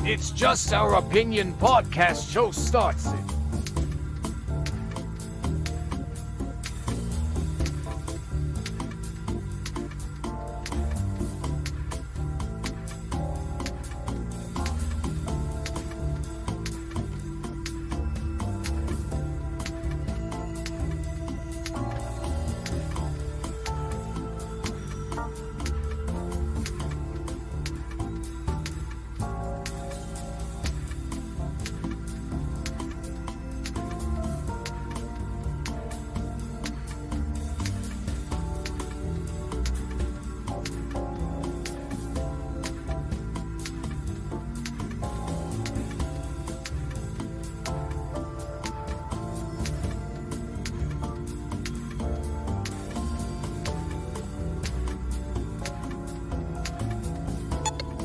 It's Just Our Opinion podcast show starts it.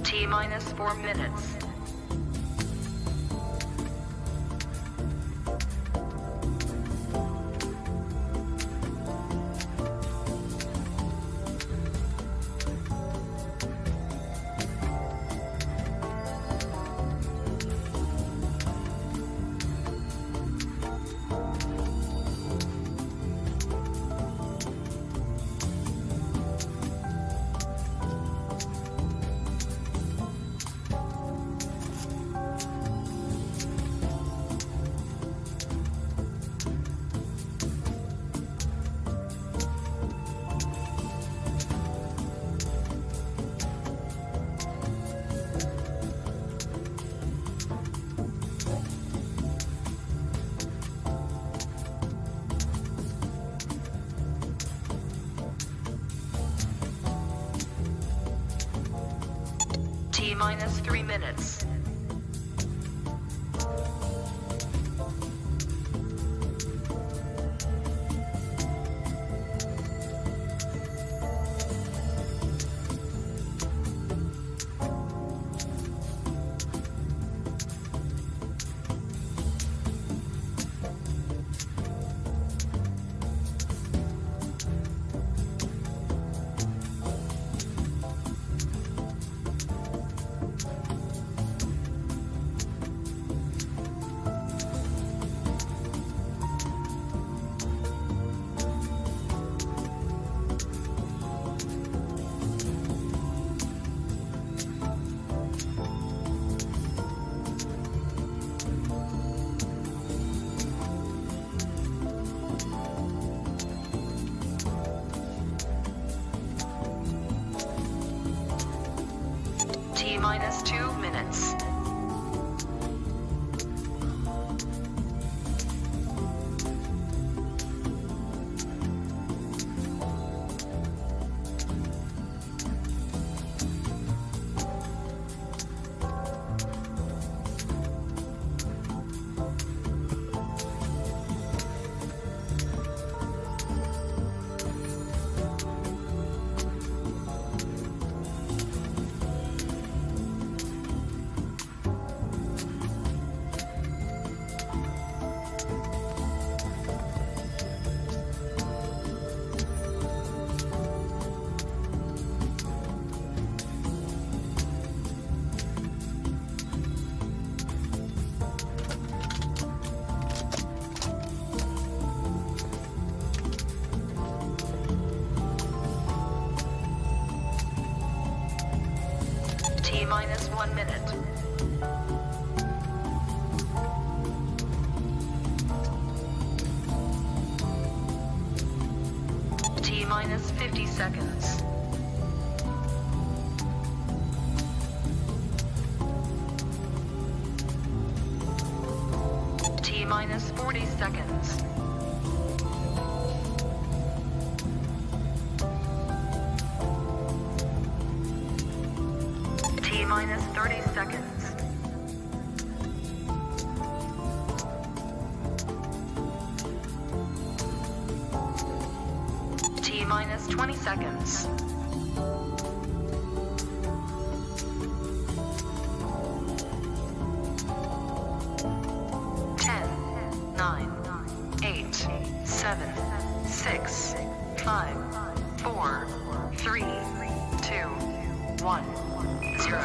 T-minus 4 minutes. T-minus 3 minutes. T-minus 2 minutes. T-minus 1 minute. T-minus 50 seconds. T-minus 40 seconds. T-minus 30 seconds. T-minus 20 seconds. Ten, 9, 8, 7, 6, 5, 4, 3, 2, 1, 0.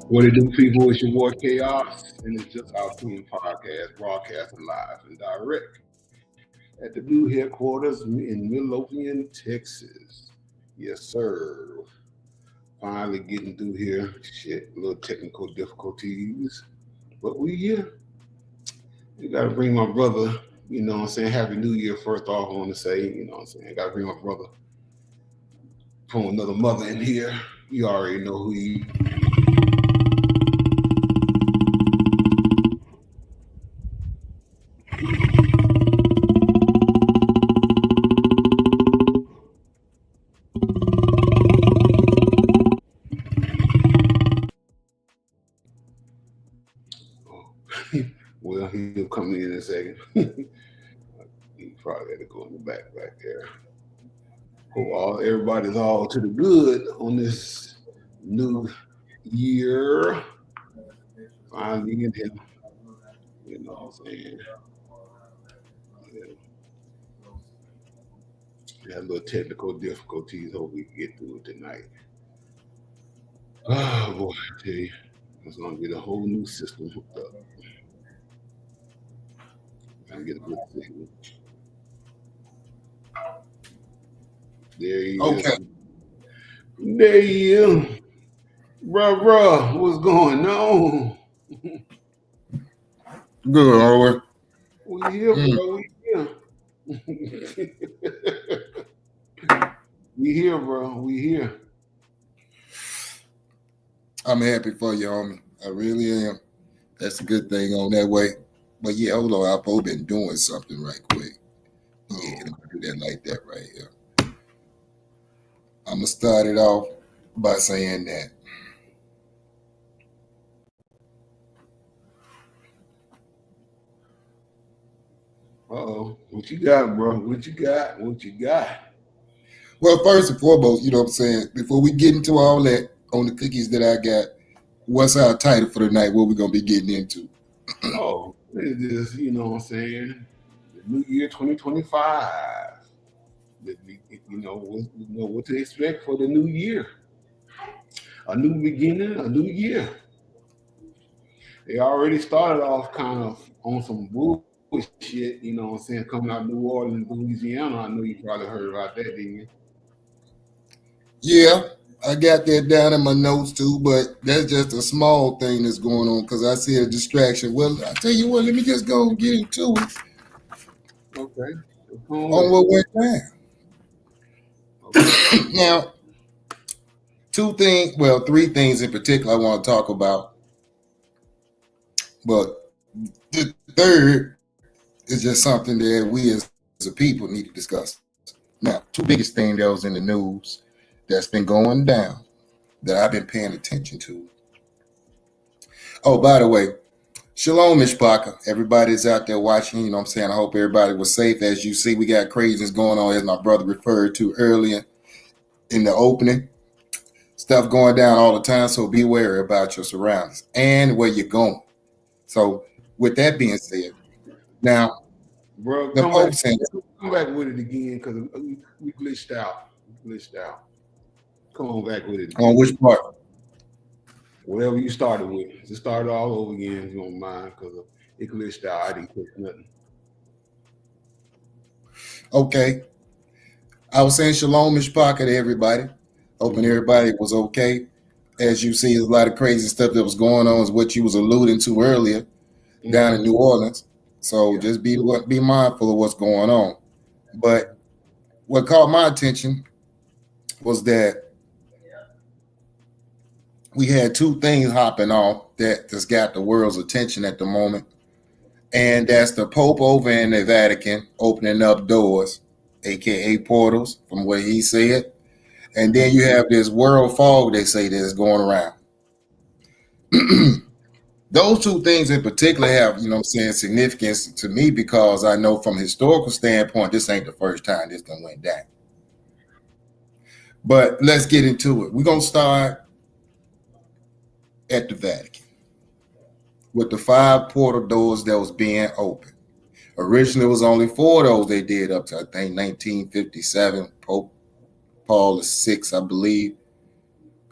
What it do, people? It's your boy Chaos, and it's just our team podcast, broadcasting live and direct at the new headquarters in Midlothian, Texas. Yes, sir. Finally getting through here. Shit, a little technical difficulties, but we here. You gotta bring my brother. You know what I'm saying? Happy New Year. First off, I want to say, you know what I'm saying? Gotta bring my brother from another mother in here. You already know who he. Well, he'll come in a second. He probably had to go in the back there. Hope everybody's all to the good on this new year. Finally in him. You know what I'm saying? Yeah. Had a little technical difficulties. Hope we can get through it tonight. Oh boy, I tell you, it's gonna get a whole new system hooked up. Gotta get a good signal. There he is. There he is. Bruh, what's going on? Good, Howard. We here, bro. We here. We here, bro. We here. I'm happy for you, homie. I really am. That's a good thing on that way. But yeah, hold on. I've both been doing something right quick. Yeah, let me do that like that right here. I'm going to start it off by saying that. Uh-oh. What you got, bro? What you got? What you got? Well, first and foremost, you know what I'm saying, before we get into all that on the cookies that I got, what's our title for tonight? What we're going to be getting into? Oh, it is, you know what I'm saying? The new year 2025. You know what to expect for the new year. A new beginning, a new year. They already started off kind of on some bullshit, you know what I'm saying, coming out of New Orleans, Louisiana. I know you probably heard about that, didn't you? Yeah, I got that down in my notes too, but that's just a small thing that's going on because I see a distraction. Well, I tell you what, let me just go and get into it. Okay. On what went down. Okay. Now, three things in particular I want to talk about. But the third is just something that we as a people need to discuss. Now, two biggest things that was in the news that's been going down that I've been paying attention to. Oh, by the way, Shalom, Mishpaka. Everybody's out there watching, you know what I'm saying? I hope everybody was safe. As you see, we got craziness going on, as my brother referred to earlier in the opening. Stuff going down all the time, so be wary about your surroundings and where you're going. So, with that being said, now, bro, the Pope saying, come back with it again because we glitched out. Come on back with it again. On which part? Whatever you started with. Just start it all over again if you don't mind because it glitched out. I didn't catch nothing. Okay. I was saying Shalom Mishpaka to everybody. Hoping everybody was okay. As you see, there's a lot of crazy stuff that was going on, is what you was alluding to earlier down in New Orleans. So just be mindful of what's going on. But what caught my attention was that we had two things hopping off that just got the world's attention at the moment. And that's the Pope over in the Vatican opening up doors, aka portals, from what he said. And then you have this world fog, they say, that's going around. Those two things in particular have, you know what I'm saying, significance to me because I know from a historical standpoint, this ain't the first time this done went down. But let's get into it. We're going to start at the Vatican with the 5 portal doors that was being opened. Originally, it was only 4 of those they did up to, I think, 1957. Pope Paul VI, I believe,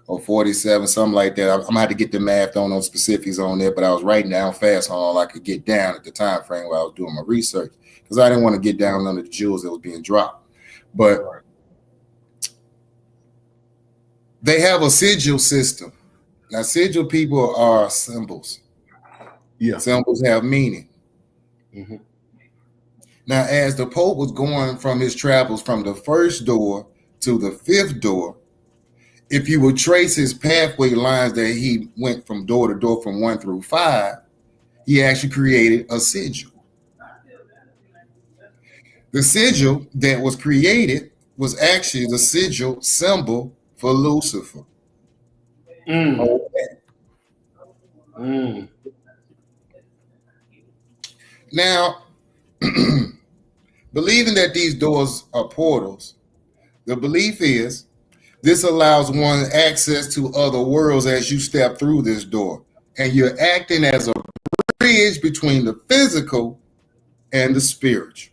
or 47, something like that. I'm gonna have to get the math on those specifics on there, but I was writing down fast on all I could get down at the time frame while I was doing my research because I didn't want to get down under the jewels that was being dropped. But they have a sigil system. Now, sigil people are symbols. Yeah. Symbols have meaning. Mm-hmm. Now, as the Pope was going from his travels from the first door to the fifth door, if you would trace his pathway lines that he went from door to door from 1 through 5, he actually created a sigil. The sigil that was created was actually the sigil symbol for Lucifer. Now, believing that these doors are portals, the belief is this allows one access to other worlds as you step through this door, and you're acting as a bridge between the physical and the spiritual.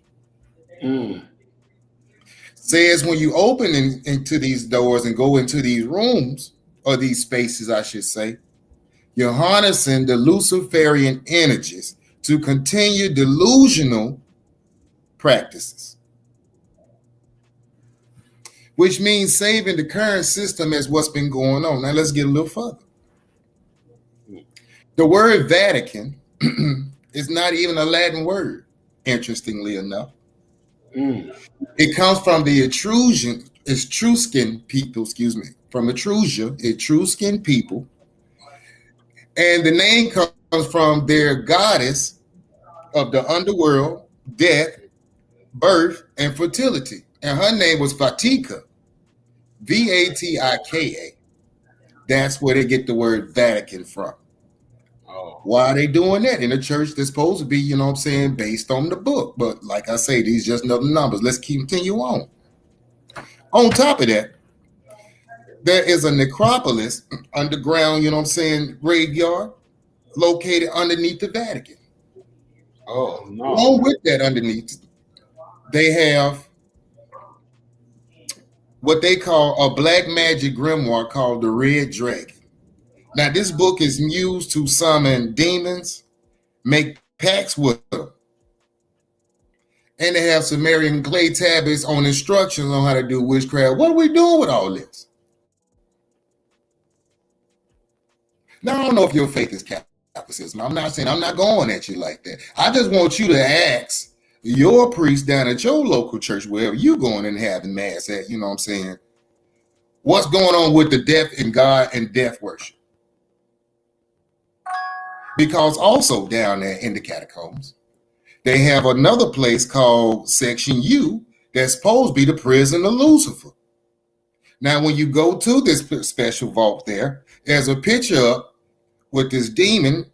Says when you open into these doors and go into these rooms, or these spaces, I should say, you're harnessing the Luciferian energies to continue delusional practices, which means saving the current system as what's been going on. Now let's get a little further. The word Vatican is not even a Latin word, interestingly enough. It comes from the Etruscan people, from Etrusia, Etruscan people. And the name comes from their goddess of the underworld, death, birth, and fertility. And her name was Vatica, Vatika. That's where they get the word Vatican from. Why are they doing that in a church that's supposed to be, you know what I'm saying, based on the book? But like I say, these just another numbers. Let's continue on. On top of that, there is a necropolis, underground, you know what I'm saying, graveyard, located underneath the Vatican. Oh, no. Along with that underneath, they have what they call a black magic grimoire called the Red Dragon. Now, this book is used to summon demons, make pacts with them, and they have Sumerian clay tablets on instructions on how to do witchcraft. What are we doing with all this? Now, I don't know if your faith is Catholicism. I'm not saying I'm not going at you like that. I just want you to ask your priest down at your local church, wherever you going and having mass at, you know what I'm saying, what's going on with the death in God and death worship? Because also down there in the catacombs, they have another place called Section U that's supposed to be the prison of Lucifer. Now, when you go to this special vault there's a picture up with this demon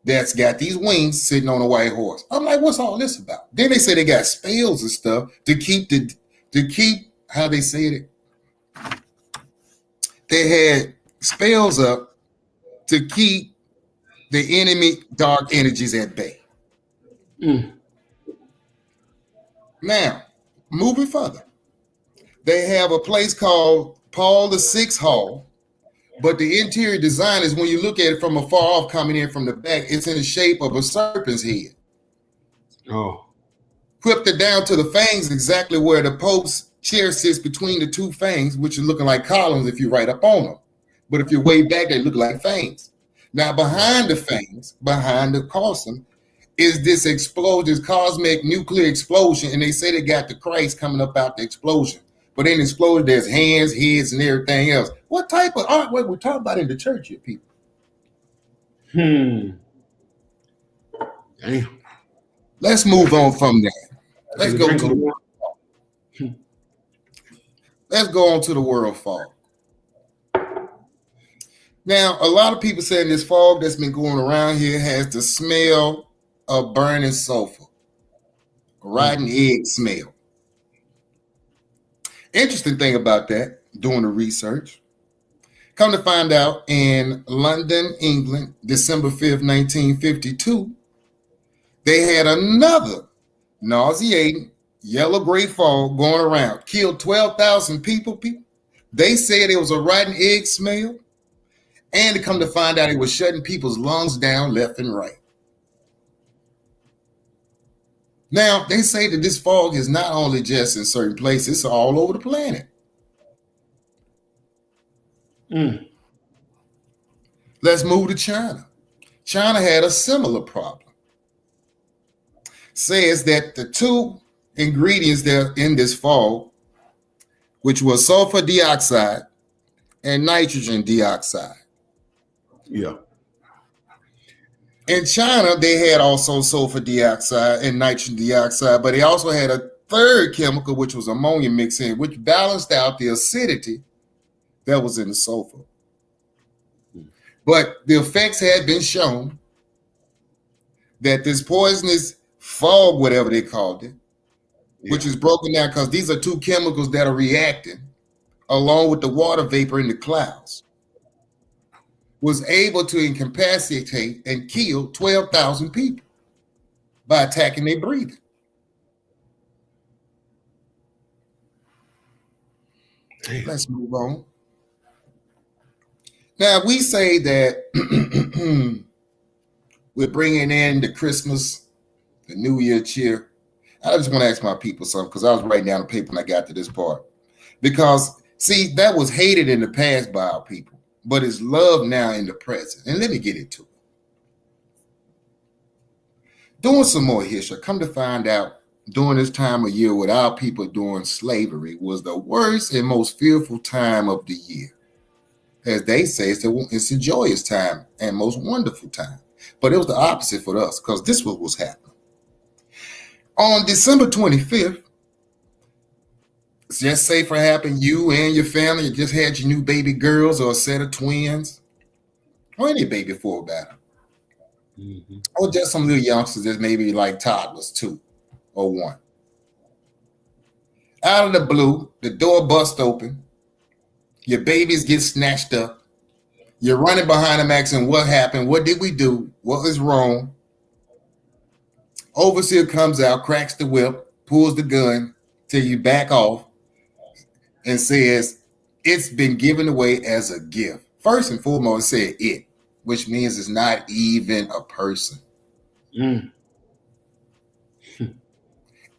that's got these wings sitting on a white horse. I'm like, what's all this about? Then they say they got spells and stuff to keep how they said it. They had spells up to keep the enemy dark energies at bay. Now, moving further, they have a place called Paul VI Hall, but the interior design is, when you look at it from afar off, coming in from the back, it's in the shape of a serpent's head. Clipped it down to the fangs, exactly where the Pope's chair sits between the two fangs, which are looking like columns if you right up on them. But if you're way back, they look like fangs. Now, behind the fangs, behind the Carson, is this explosion, this cosmic nuclear explosion, and they say they got the Christ coming up out the explosion. But in the explosion, there's hands, heads, and everything else. What type of artwork we're talking about in the church here, people? Damn. Let's move on from that. Let's go on to the world fog. Now, a lot of people saying this fog that's been going around here has the smell of burning sulfur, rotten egg smell. Interesting thing about that, doing the research, come to find out in London, England, December 5th, 1952, they had another nauseating yellow-gray fog going around, killed 12,000 people. They said it was a rotten egg smell, and to come to find out it was shutting people's lungs down left and right. Now, they say that this fog is not only just in certain places, it's all over the planet. Let's move to China. China had a similar problem. Says that the two ingredients that are in this fog, which was sulfur dioxide and nitrogen dioxide. Yeah. In China, they had also sulfur dioxide and nitrogen dioxide, but they also had a third chemical, which was ammonia mixed in, which balanced out the acidity that was in the sulfur. But the effects had been shown that this poisonous fog, whatever they called it, which is broken down because these are two chemicals that are reacting along with the water vapor in the clouds, was able to incapacitate and kill 12,000 people by attacking their breathing. Let's move on. Now, we say that we're bringing in the Christmas, the New Year cheer. I just want to ask my people something because I was writing down the paper when I got to this part. Because, see, that was hated in the past by our people, but it's loved now in the present. And let me get into it. Doing some more history, come to find out during this time of year with our people during slavery was the worst and most fearful time of the year. As they say, it's a joyous time and most wonderful time. But it was the opposite for us because this was what was happening. On December 25th, just say for happened you and your family, you just had your new baby girls or a set of twins or any baby for that. Or just some little youngsters that maybe like toddlers, 2 or 1. Out of the blue, the door busts open. Your babies get snatched up. You're running behind them asking what happened, what did we do, what was wrong. Overseer comes out, cracks the whip, pulls the gun till you back off and says, it's been given away as a gift. First and foremost, it said it, which means it's not even a person.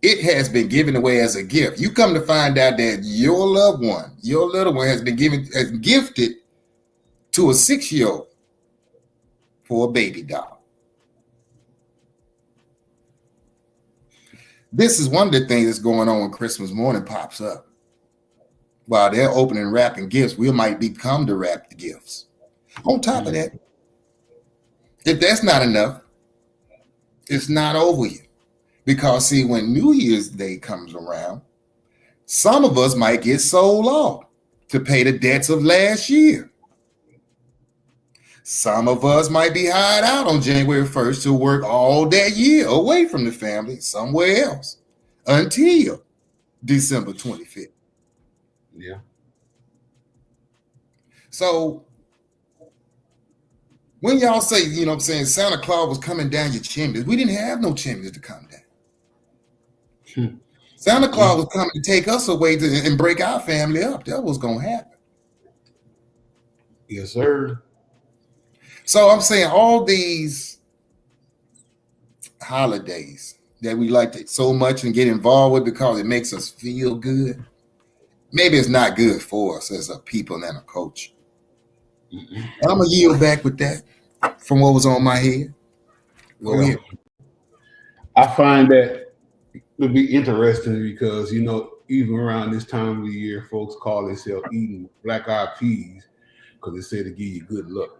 It has been given away as a gift. You come to find out that your loved one, your little one has been gifted to a 6-year-old for a baby doll. This is one of the things that's going on when Christmas morning pops up. While they're opening and wrapping gifts, we might become to wrap the gifts. On top of that, if that's not enough, it's not over yet. Because, see, when New Year's Day comes around, some of us might get sold off to pay the debts of last year. Some of us might be hired out on January 1st to work all that year away from the family somewhere else until December 25th. Yeah. So when y'all say, you know what I'm saying, Santa Claus was coming down your chimneys, we didn't have no chimneys to come down. Santa Claus was coming to take us away and break our family up. That was going to happen. Yes, sir. So I'm saying all these holidays that we like to so much and get involved with because it makes us feel good, maybe it's not good for us as a people and a culture. I'm going to yield back with that from what was on my head. Well, I find that to be interesting because, you know, even around this time of the year, folks call themselves eating black-eyed peas because they say to give you good luck.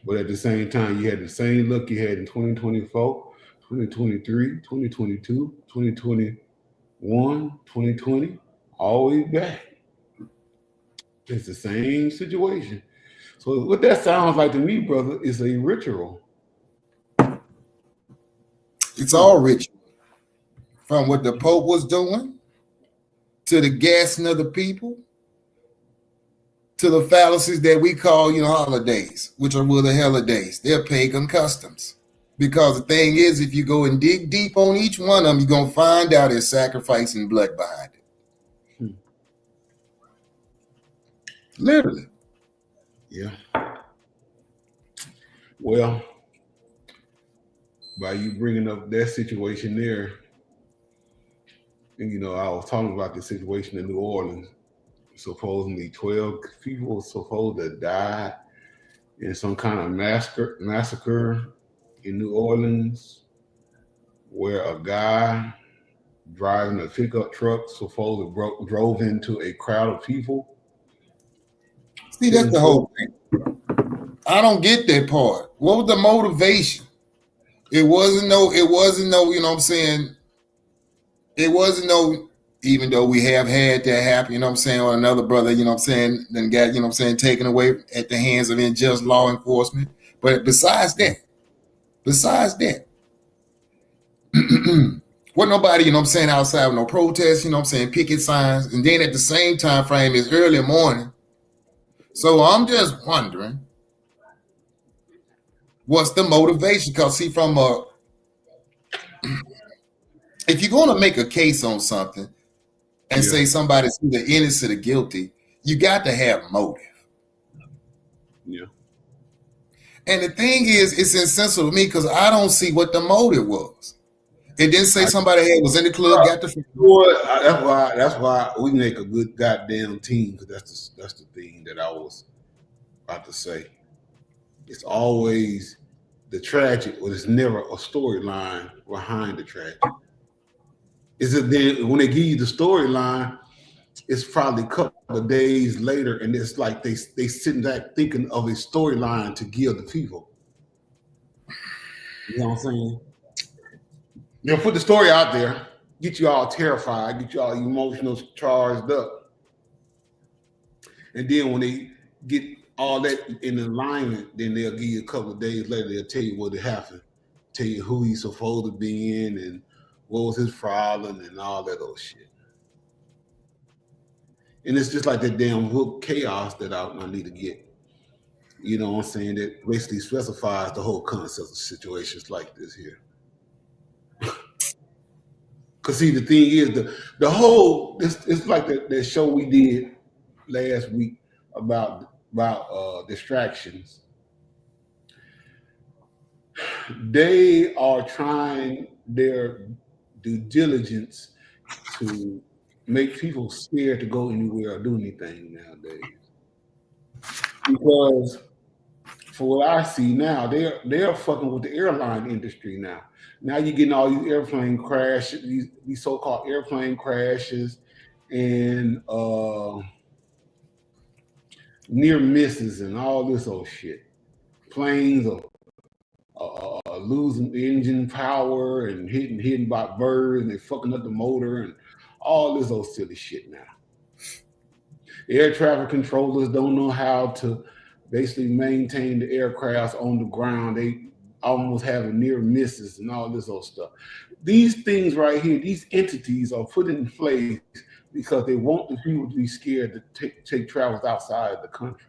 But at the same time, you had the same luck you had in 2024, 2023, 2022, 2021, 2020, always back. It's the same situation. So what that sounds like to me, brother, is a ritual. It's all ritual. From what the Pope was doing, to the gassing of the people, to the fallacies that we call, you know, holidays, which are the holidays. They're pagan customs. Because the thing is, if you go and dig deep on each one of them, you're going to find out there's sacrifice and blood behind it. Literally. Yeah. Well, by you bringing up that situation there, and I was talking about the situation in New Orleans. Supposedly 12 people were supposed to die in some kind of massacre in New Orleans, where a guy driving a pickup truck supposedly drove into a crowd of people. See, that's the whole thing. I don't get that part. What was the motivation? It wasn't no, you know what I'm saying? It wasn't no, even though we have had that happen, you know what I'm saying, or another brother, you know what I'm saying, then got, you know what I'm saying, taken away at the hands of unjust law enforcement. But besides that, wasn't nobody, you know what I'm saying, outside with no protests, you know what I'm saying, picket signs. And then at the same time frame, it's early morning. So I'm just wondering, what's the motivation? Because see, if you're going to make a case on something and say somebody's either innocent or guilty, you got to have motive. Yeah. And the thing is, it's insensitive to me because I don't see what the motive was. It didn't say somebody was in the club, got the. That's why we make a good goddamn team, because that's the thing that I was about to say. It's always the tragic, but it's never a storyline behind the tragic. Is it then when they give you the storyline, it's probably a couple of days later, and it's like they sitting back thinking of a storyline to give the people. You know what I'm saying? They'll put the story out there, get you all terrified, get you all emotional, charged up. And then when they get all that in alignment, then they'll give you a couple of days later, they'll tell you what happened, tell you who he's supposed to be in and what was his problem and all that old shit. And it's just like that damn hook chaos that I need to get. You know what I'm saying? That basically specifies the whole concept of situations like this here. Because see, the thing is, the whole, it's like that show we did last week about distractions. They are trying their due diligence to make people scared to go anywhere or do anything nowadays. Because for what I see now, they're fucking with the airline industry now. Now you're getting all these airplane crashes, these so-called airplane crashes, and near misses and all this old shit. Planes are losing engine power and hitting by birds, and they're fucking up the motor and all this old silly shit now. Air traffic controllers don't know how to basically maintain the aircrafts on the ground. They almost having near misses and all this old stuff. These things right here, these entities are put in place because they want the people to be scared to take travels outside the country,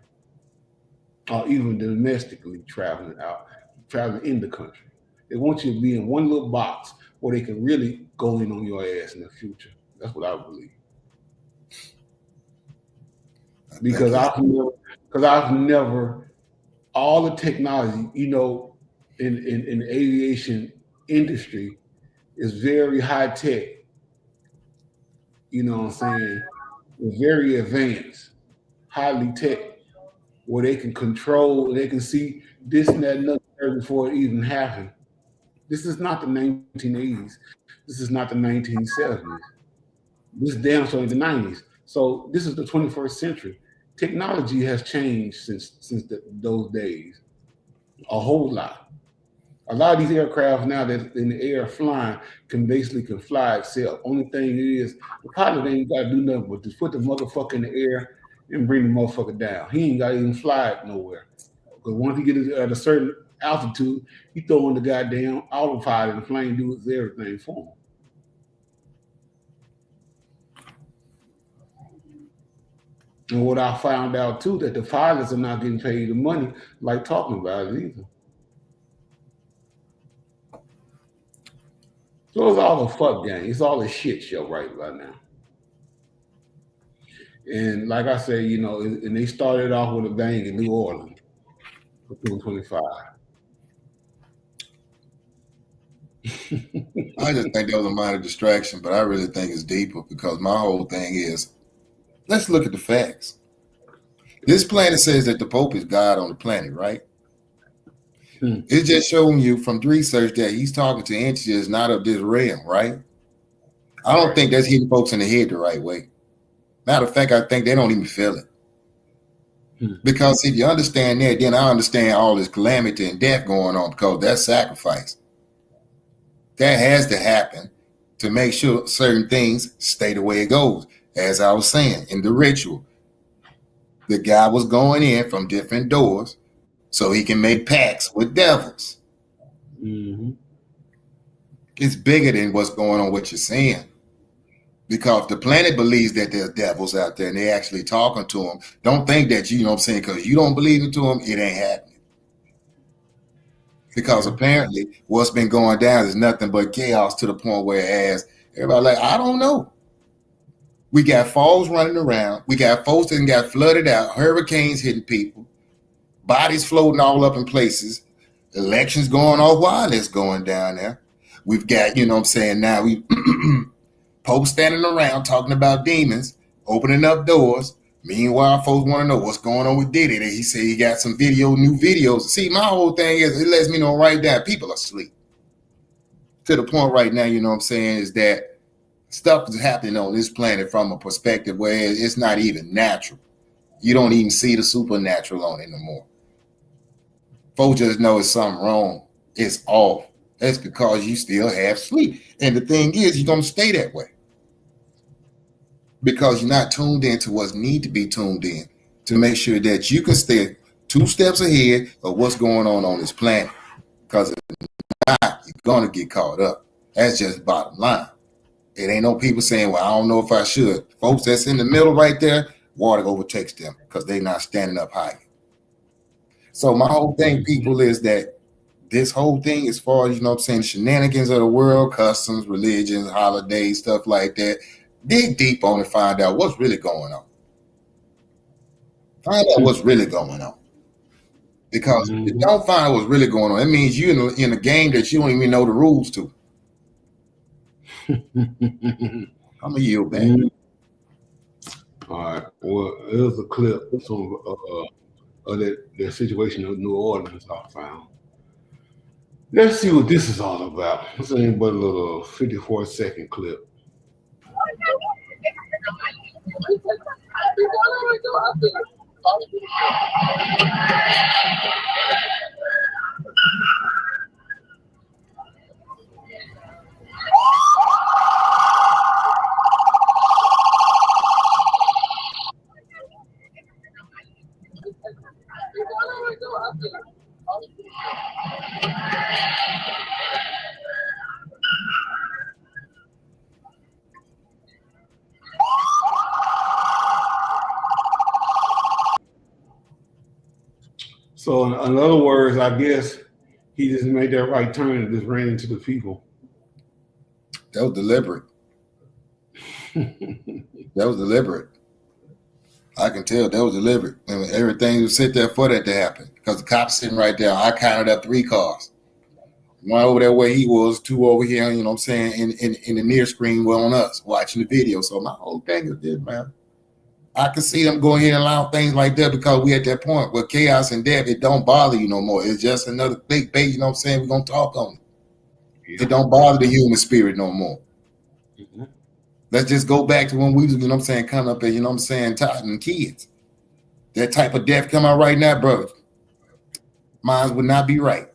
or even domestically traveling in the country. They want you to be in one little box where they can really go in on your ass in the future. That's what I believe. Because I've never, all the technology, in the aviation industry is very high tech. You know what I'm saying? It's very advanced, highly tech, where they can control, they can see this and that and another before it even happened. This is not the 1980s. This is not the 1970s. This is damn sure the 90s. So this is the 21st century. Technology has changed since those days, a whole lot. A lot of these aircraft now that in the air flying can fly itself. Only thing is, the pilot ain't got to do nothing but just put the motherfucker in the air and bring the motherfucker down. He ain't got to even fly it nowhere. Because once he gets at a certain altitude, he throw in the goddamn autopilot and the plane does everything for him. And what I found out too, that the pilots are not getting paid the money like talking about it either. So it's all a fuck game. It's all a shit show right now. And like I say, you know, and they started off with a bang in New Orleans for 225. I just think that was a minor distraction, but I really think it's deeper because my whole thing is, let's look at the facts. This planet says that the Pope is God on the planet, right? It's just showing you from the research that he's talking to entities not of this realm, right? I don't think that's hitting folks in the head the right way. Matter of fact, I think they don't even feel it. Because if you understand that, then I understand all this calamity and death going on because that's sacrifice. That has to happen to make sure certain things stay the way it goes. As I was saying, in the ritual, the guy was going in from different doors so he can make pacts with devils. Mm-hmm. It's bigger than what's going on, what you're saying. Because the planet believes that there's devils out there and they're actually talking to them. Don't think that, you know what I'm saying, because you don't believe it to them, it ain't happening. Because apparently what's been going down is nothing but chaos to the point where it has everybody like, I don't know. We got falls running around. We got folks that got flooded out, hurricanes hitting people, bodies floating all up in places, elections going off while it's going down there. We've got, you know what I'm saying, now we Pope standing around talking about demons, opening up doors. Meanwhile, folks want to know what's going on with Diddy. He said he got some new videos. See, my whole thing is, it lets me know right now, people are asleep. To the point right now, you know what I'm saying, is that stuff is happening on this planet from a perspective where it's not even natural. You don't even see the supernatural on it no more. Folks just know it's something wrong. It's off. That's because you still have sleep. And the thing is, you're going to stay that way. Because you're not tuned into what need to be tuned in to make sure that you can stay 2 steps ahead of what's going on this planet. Because if not, you're going to get caught up. That's just bottom line. It ain't no people saying, well, I don't know if I should. Folks that's in the middle right there, water overtakes them because they're not standing up high. So my whole thing, people, is that this whole thing, as far as, you know what I'm saying, shenanigans of the world, customs, religions, holidays, stuff like that, dig deep on it, find out what's really going on. Find out what's really going on. Because if you don't find out what's really going on, it means you're in a game that you don't even know the rules to. I'm going to yield back. All right. Well, there's a clip of that situation in New Orleans I found. Let's see what this is all about. This ain't but a little 54-second clip. So in other words, I guess he just made that right turn and just ran into the people. That was deliberate. That was deliberate. I can tell that was deliberate. And everything was sit there for that to happen. Because the cops sitting right there. I counted up 3 cars. 1 over there where he was, 2 over here, you know what I'm saying, in the near screen were on us watching the video. So my whole thing is this, man. I can see them going here and allow things like that because we at that point where chaos and death, it don't bother you no more. It's just another big bait, you know what I'm saying? We're going to talk on it. Yeah. It don't bother the human spirit no more. Mm-hmm. Let's just go back to when we was, you know what I'm saying, coming up and, you know what I'm saying, talking kids. That type of death come out right now, brother. Mine would not be right.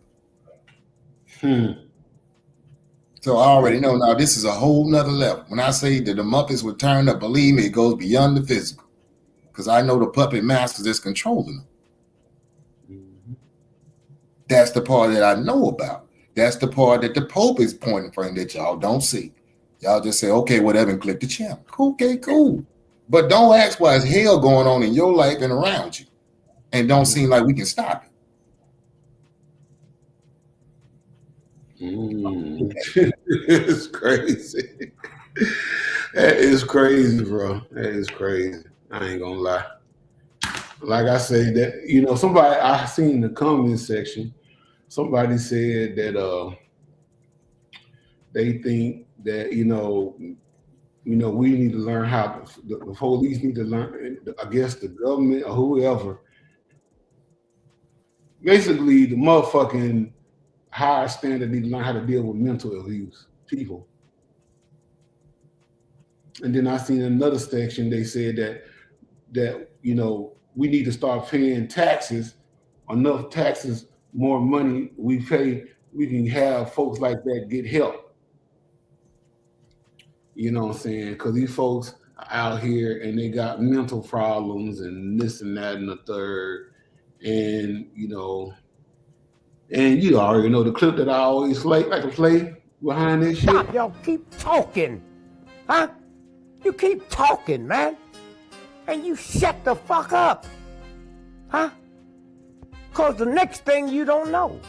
So I already know now this is a whole nother level. When I say that the Muppets would turn up, believe me, it goes beyond the physical. Because I know the puppet masters that's controlling them. Mm-hmm. That's the part that I know about. That's the part that the Pope is pointing from that y'all don't see. Y'all just say, okay, whatever, and click the channel. Okay, cool. But don't ask why it's hell going on in your life and around you. And don't seem like we can stop it. It's crazy. That is crazy, bro. That is crazy. I ain't gonna lie. Like I say that, you know, somebody I seen in the comment section, somebody said that they think that we need to learn how the police need to learn. I guess the government or whoever, basically the motherfucking higher standard need to learn how to deal with mental abuse people. And then I seen another section. They said that we need to start paying taxes, enough taxes, more money we pay. We can have folks like that get help. You know what I'm saying? Because these folks are out here and they got mental problems and this and that and the third. And you already know the clip that I always like to play behind this shit. Stop, y'all keep talking. Huh? You keep talking, man. And you shut the fuck up. Huh? Cause the next thing you don't know.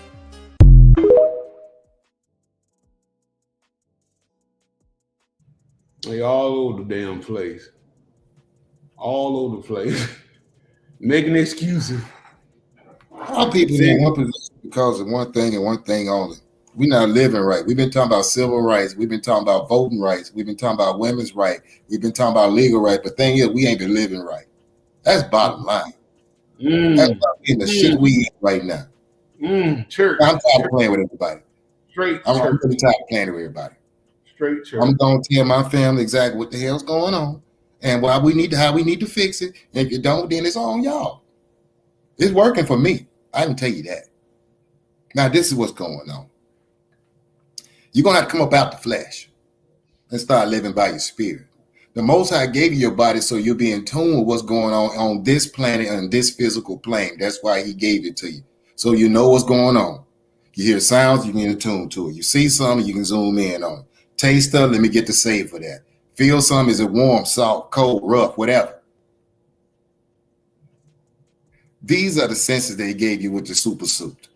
They all over the damn place. All over the place. Making excuses. Our people in one position because of one thing and one thing only. We're not living right. We've been talking about civil rights. We've been talking about voting rights. We've been talking about women's rights. We've been talking about legal rights. But the thing is, we ain't been living right. That's bottom line. That's about getting the shit we eat right now. Church. I'm tired of playing with everybody. Straight I'm church. really tired of playing with everybody. Straight church. I'm going to tell my family exactly what the hell's going on and how we need to fix it. And if you don't, then it's on y'all. It's working for me. I can tell you that. Now, this is what's going on. You're going to have to come up out the flesh and start living by your spirit. The Most High gave you your body so you'll be in tune with what's going on this planet and this physical plane. That's why he gave it to you. So you know what's going on. You hear sounds, you can get in tune to it. You see something, you can zoom in on it. Taste stuff, let me get the save for that. Feel something, is it warm, salt, cold, rough, whatever. These are the senses that he gave you with the super suit.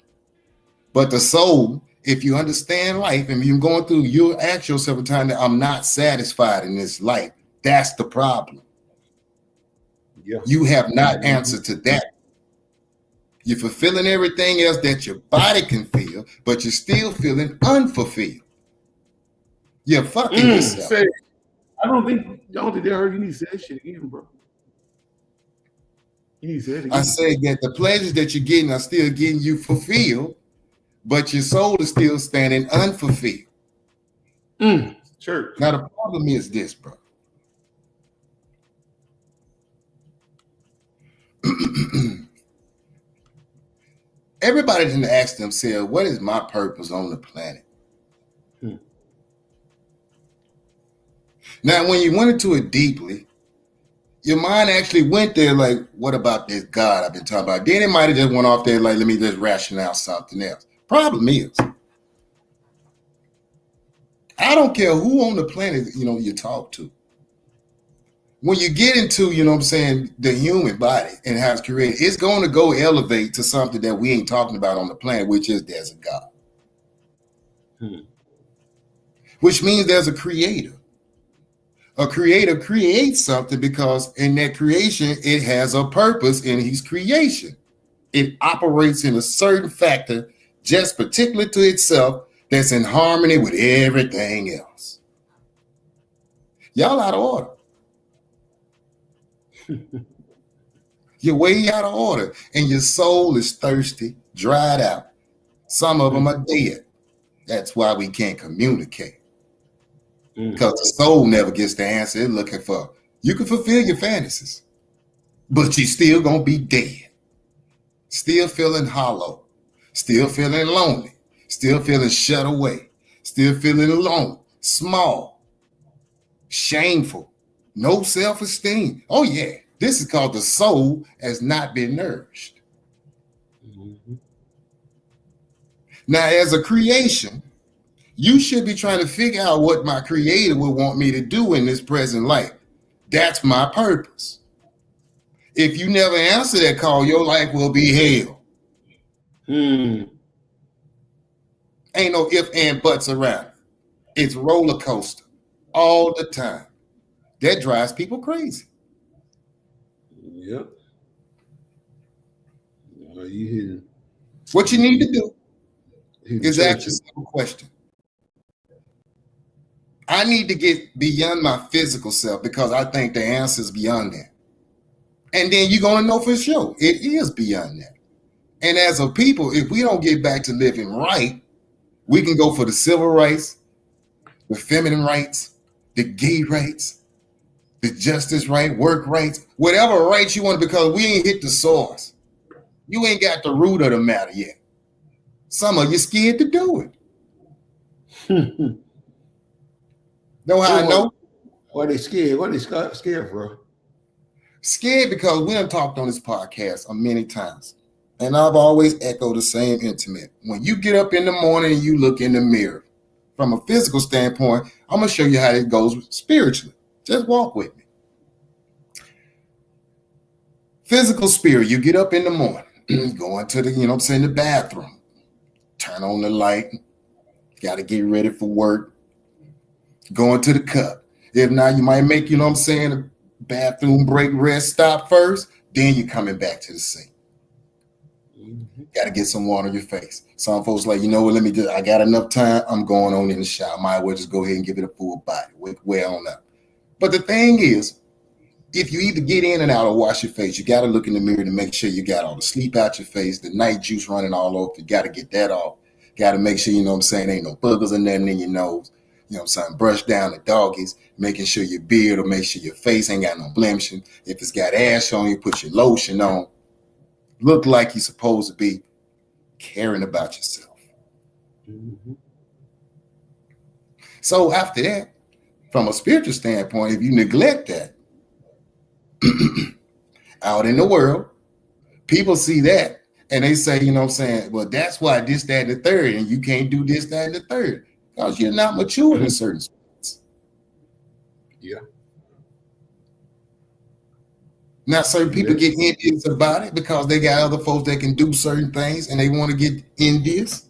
But the soul, if you understand life and you're going through, you'll ask yourself a time that I'm not satisfied in this life. That's the problem. Yeah. You have not answered to that. You're fulfilling everything else that your body can feel, but you're still feeling unfulfilled. You're fucking yourself. Say, I don't think they heard you need to say that shit again, bro. You need to say it again. I said that the pleasures that you're getting are still getting you fulfilled, but your soul is still standing unfulfilled. Church. Now the problem is this, bro. Everybody didn't ask themselves, what is my purpose on the planet? Now, when you went into it deeply, your mind actually went there like, what about this God I've been talking about? Then it might have just went off there like, let me just rationale something else. Problem is, I don't care who on the planet, you talk to. When you get into, the human body and how it's created, it's going to go elevate to something that we ain't talking about on the planet, which is there's a God. Which means there's a creator. A creator creates something because in that creation, it has a purpose in his creation. It operates in a certain factor, just particular to itself, that's in harmony with everything else. Y'all out of order. You're way out of order, and your soul is thirsty, dried out. Some of them are dead. That's why we can't communicate. Because the soul never gets the answer it's looking for. You can fulfill your fantasies, but you're still going to be dead. Still feeling hollow. Still feeling lonely. Still feeling shut away. Still feeling alone. Small. Shameful. No self-esteem. Oh, yeah. This is called the soul has not been nourished. Now, as a creation, you should be trying to figure out what my creator would want me to do in this present life. That's my purpose. If you never answer that call, your life will be hell. Ain't no ifs and buts around it. It's roller coaster all the time. That drives people crazy. Yep. You hitting. What you need to do hitting is ask churches. a simple question. I need to get beyond my physical self because I think the answer is beyond that. And then you're going to know for sure it is beyond that. And as a people, if we don't get back to living right, we can go for the civil rights, the feminine rights, the gay rights, the justice right, work rights, whatever rights you want, because we ain't hit the source. You ain't got the root of the matter yet. Some of you scared to do it. Know how I know? Why they scared? What they scared for? Scared because we done talked on this podcast many times. And I've always echoed the same intimate. When you get up in the morning and you look in the mirror, from a physical standpoint, I'm going to show you how it goes spiritually. Just walk with me. Physical spirit, you get up in the morning, go into the, the bathroom, turn on the light, got to get ready for work, go into the cup. If not, you might make, a bathroom break, rest stop first, then you're coming back to the sink. Got to get some water on your face. Some folks like, what, I got enough time, I'm going on in the shower. Might as well just go ahead and give it a full body, wear on up. But the thing is, if you either get in and out or wash your face, you got to look in the mirror to make sure you got all the sleep out your face, the night juice running all over. You got to get that off. Got to make sure, ain't no boogers or nothing in your nose. Brush down the doggies, making sure your beard or make sure your face ain't got no blemishing. If it's got ash on you, put your lotion on. Look like you're supposed to be caring about yourself. Mm-hmm. So after that, from a spiritual standpoint, if you neglect that, out in the world, people see that and they say, well, that's why this, that, and the third, and you can't do this, that, and the third, because you're not mature in certain spots. Yeah. Now, certain people get envious about it because they got other folks that can do certain things and they want to get envious.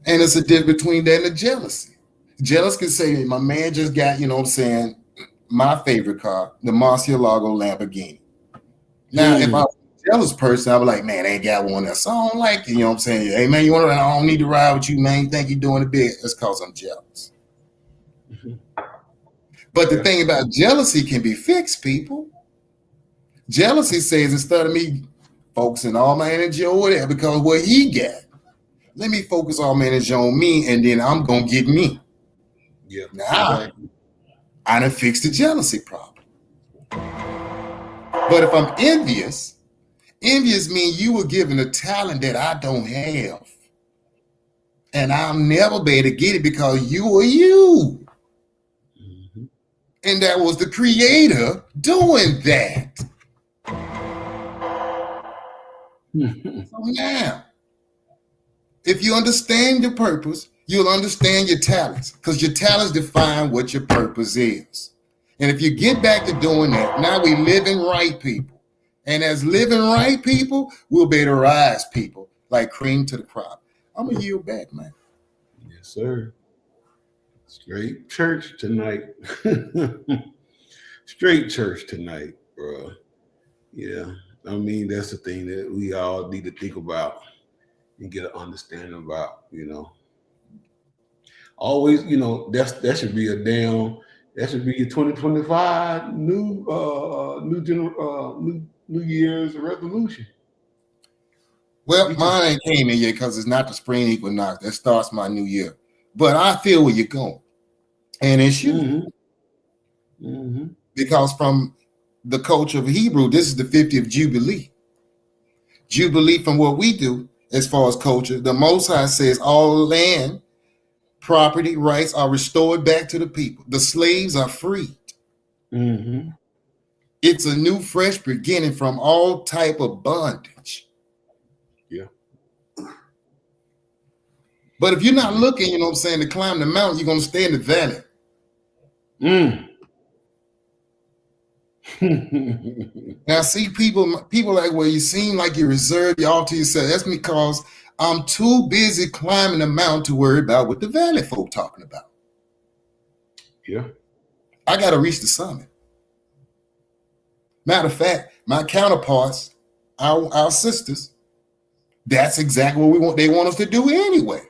And it's a difference between that and the jealousy. Jealous can say, my man just got, my favorite car, the Murcielago Lamborghini. Now, if I was a jealous person, I was like, man, I ain't got one else. I don't like it. Hey, man, you want to ride? I don't need to ride with you, man. You think you're doing it big? That's because I'm jealous. Mm-hmm. But the thing about jealousy can be fixed, people. Jealousy says, instead of me focusing all my energy over there because what he got, let me focus all my energy on me, and then I'm going to get me. Yeah. Now, I done fixed the jealousy problem. But if I'm envious means you were given a talent that I don't have. And I'll never be able to get it because you are you. Mm-hmm. And that was the creator doing that. So now, if you understand your purpose, you'll understand your talents, because your talents define what your purpose is. And if you get back to doing that, now we living right people. And as living right people, we'll be able to rise people like cream to the crop. I'm going to yield back, man. Yes, sir. Straight church tonight. Straight church tonight, bro. Yeah. I mean, that's the thing that we all need to think about and get an understanding about, Always, that should be that should be a 2025 New Year's resolution. Well, mine ain't came in yet because it's not the spring equinox. That starts my new year. But I feel where you're going. And it's you. Mm-hmm. Mm-hmm. Because from the culture of Hebrew, this is the 50th Jubilee. Jubilee from what we do as far as culture, the Most High says all land, property, rights are restored back to the people. The slaves are freed. Mm-hmm. It's a new, fresh beginning from all type of bondage. Yeah. But if you're not looking, to climb the mountain, you're going to stay in the valley. Now, see, people like, well, you seem like you reserve you all to yourself. That's because I'm too busy climbing the mountain to worry about what the valley folk talking about. Yeah. I got to reach the summit. Matter of fact, my counterparts, our sisters, that's exactly what they want us to do anyway.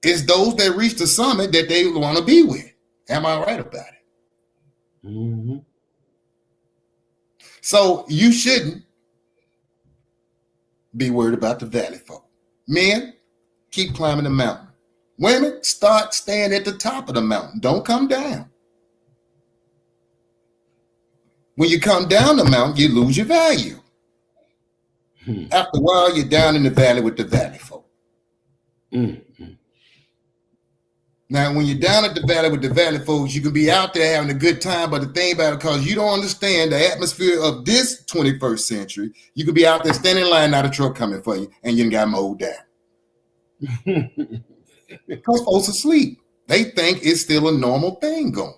It's those that reach the summit that they want to be with. Am I right about it? Mm-hmm. So you shouldn't be worried about the valley folk. Men, keep climbing the mountain. Women, start staying at the top of the mountain. Don't come down. When you come down the mountain, you lose your value. After a while, you're down in the valley with the valley folk. Mm-hmm. Now, when you're down at the valley with the valley folks, you can be out there having a good time, but the thing about it, because you don't understand the atmosphere of this 21st century, you could be out there standing in line, not a truck coming for you, and you done got mowed down. Because folks asleep. They think it's still a normal thing going.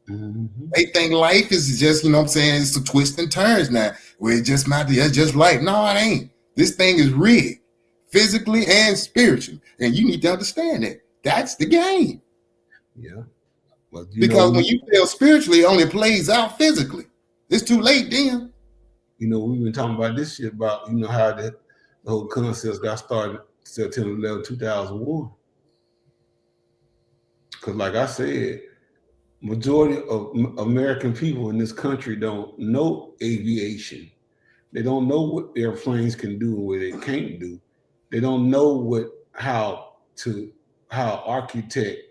Mm-hmm. They think life is just, you know what I'm saying, it's a twist and turns now. Where it's just life. No, it ain't. This thing is rigged, physically and spiritually. And you need to understand that. That's the game. Yeah. Well, because when you fail spiritually, it only plays out physically. It's too late then. You know, we've been talking about this shit about, you know, how the whole concept got started September 11, 2001. Because like I said, majority of American people in this country don't know aviation. They don't know what airplanes can do and what they can't do. They don't know how architect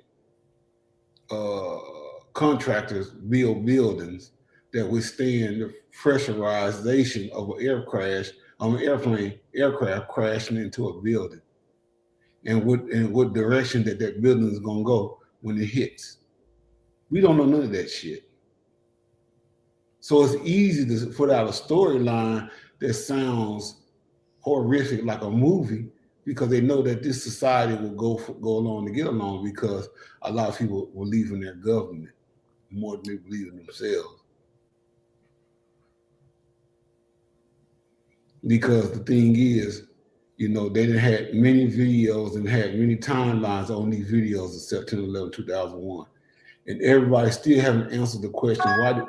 contractors build buildings that withstand the pressurization of an aircraft crashing into a building, and what direction that building is gonna go when it hits. We don't know none of that shit. So it's easy to put out a storyline that sounds horrific, like a movie, because they know that this society will go along to get along, because a lot of people believe in their government more than they believe in themselves. Because the thing is, you know, they didn't have many videos and had many timelines on these videos of September 11, 2001. And everybody still haven't answered the question, why did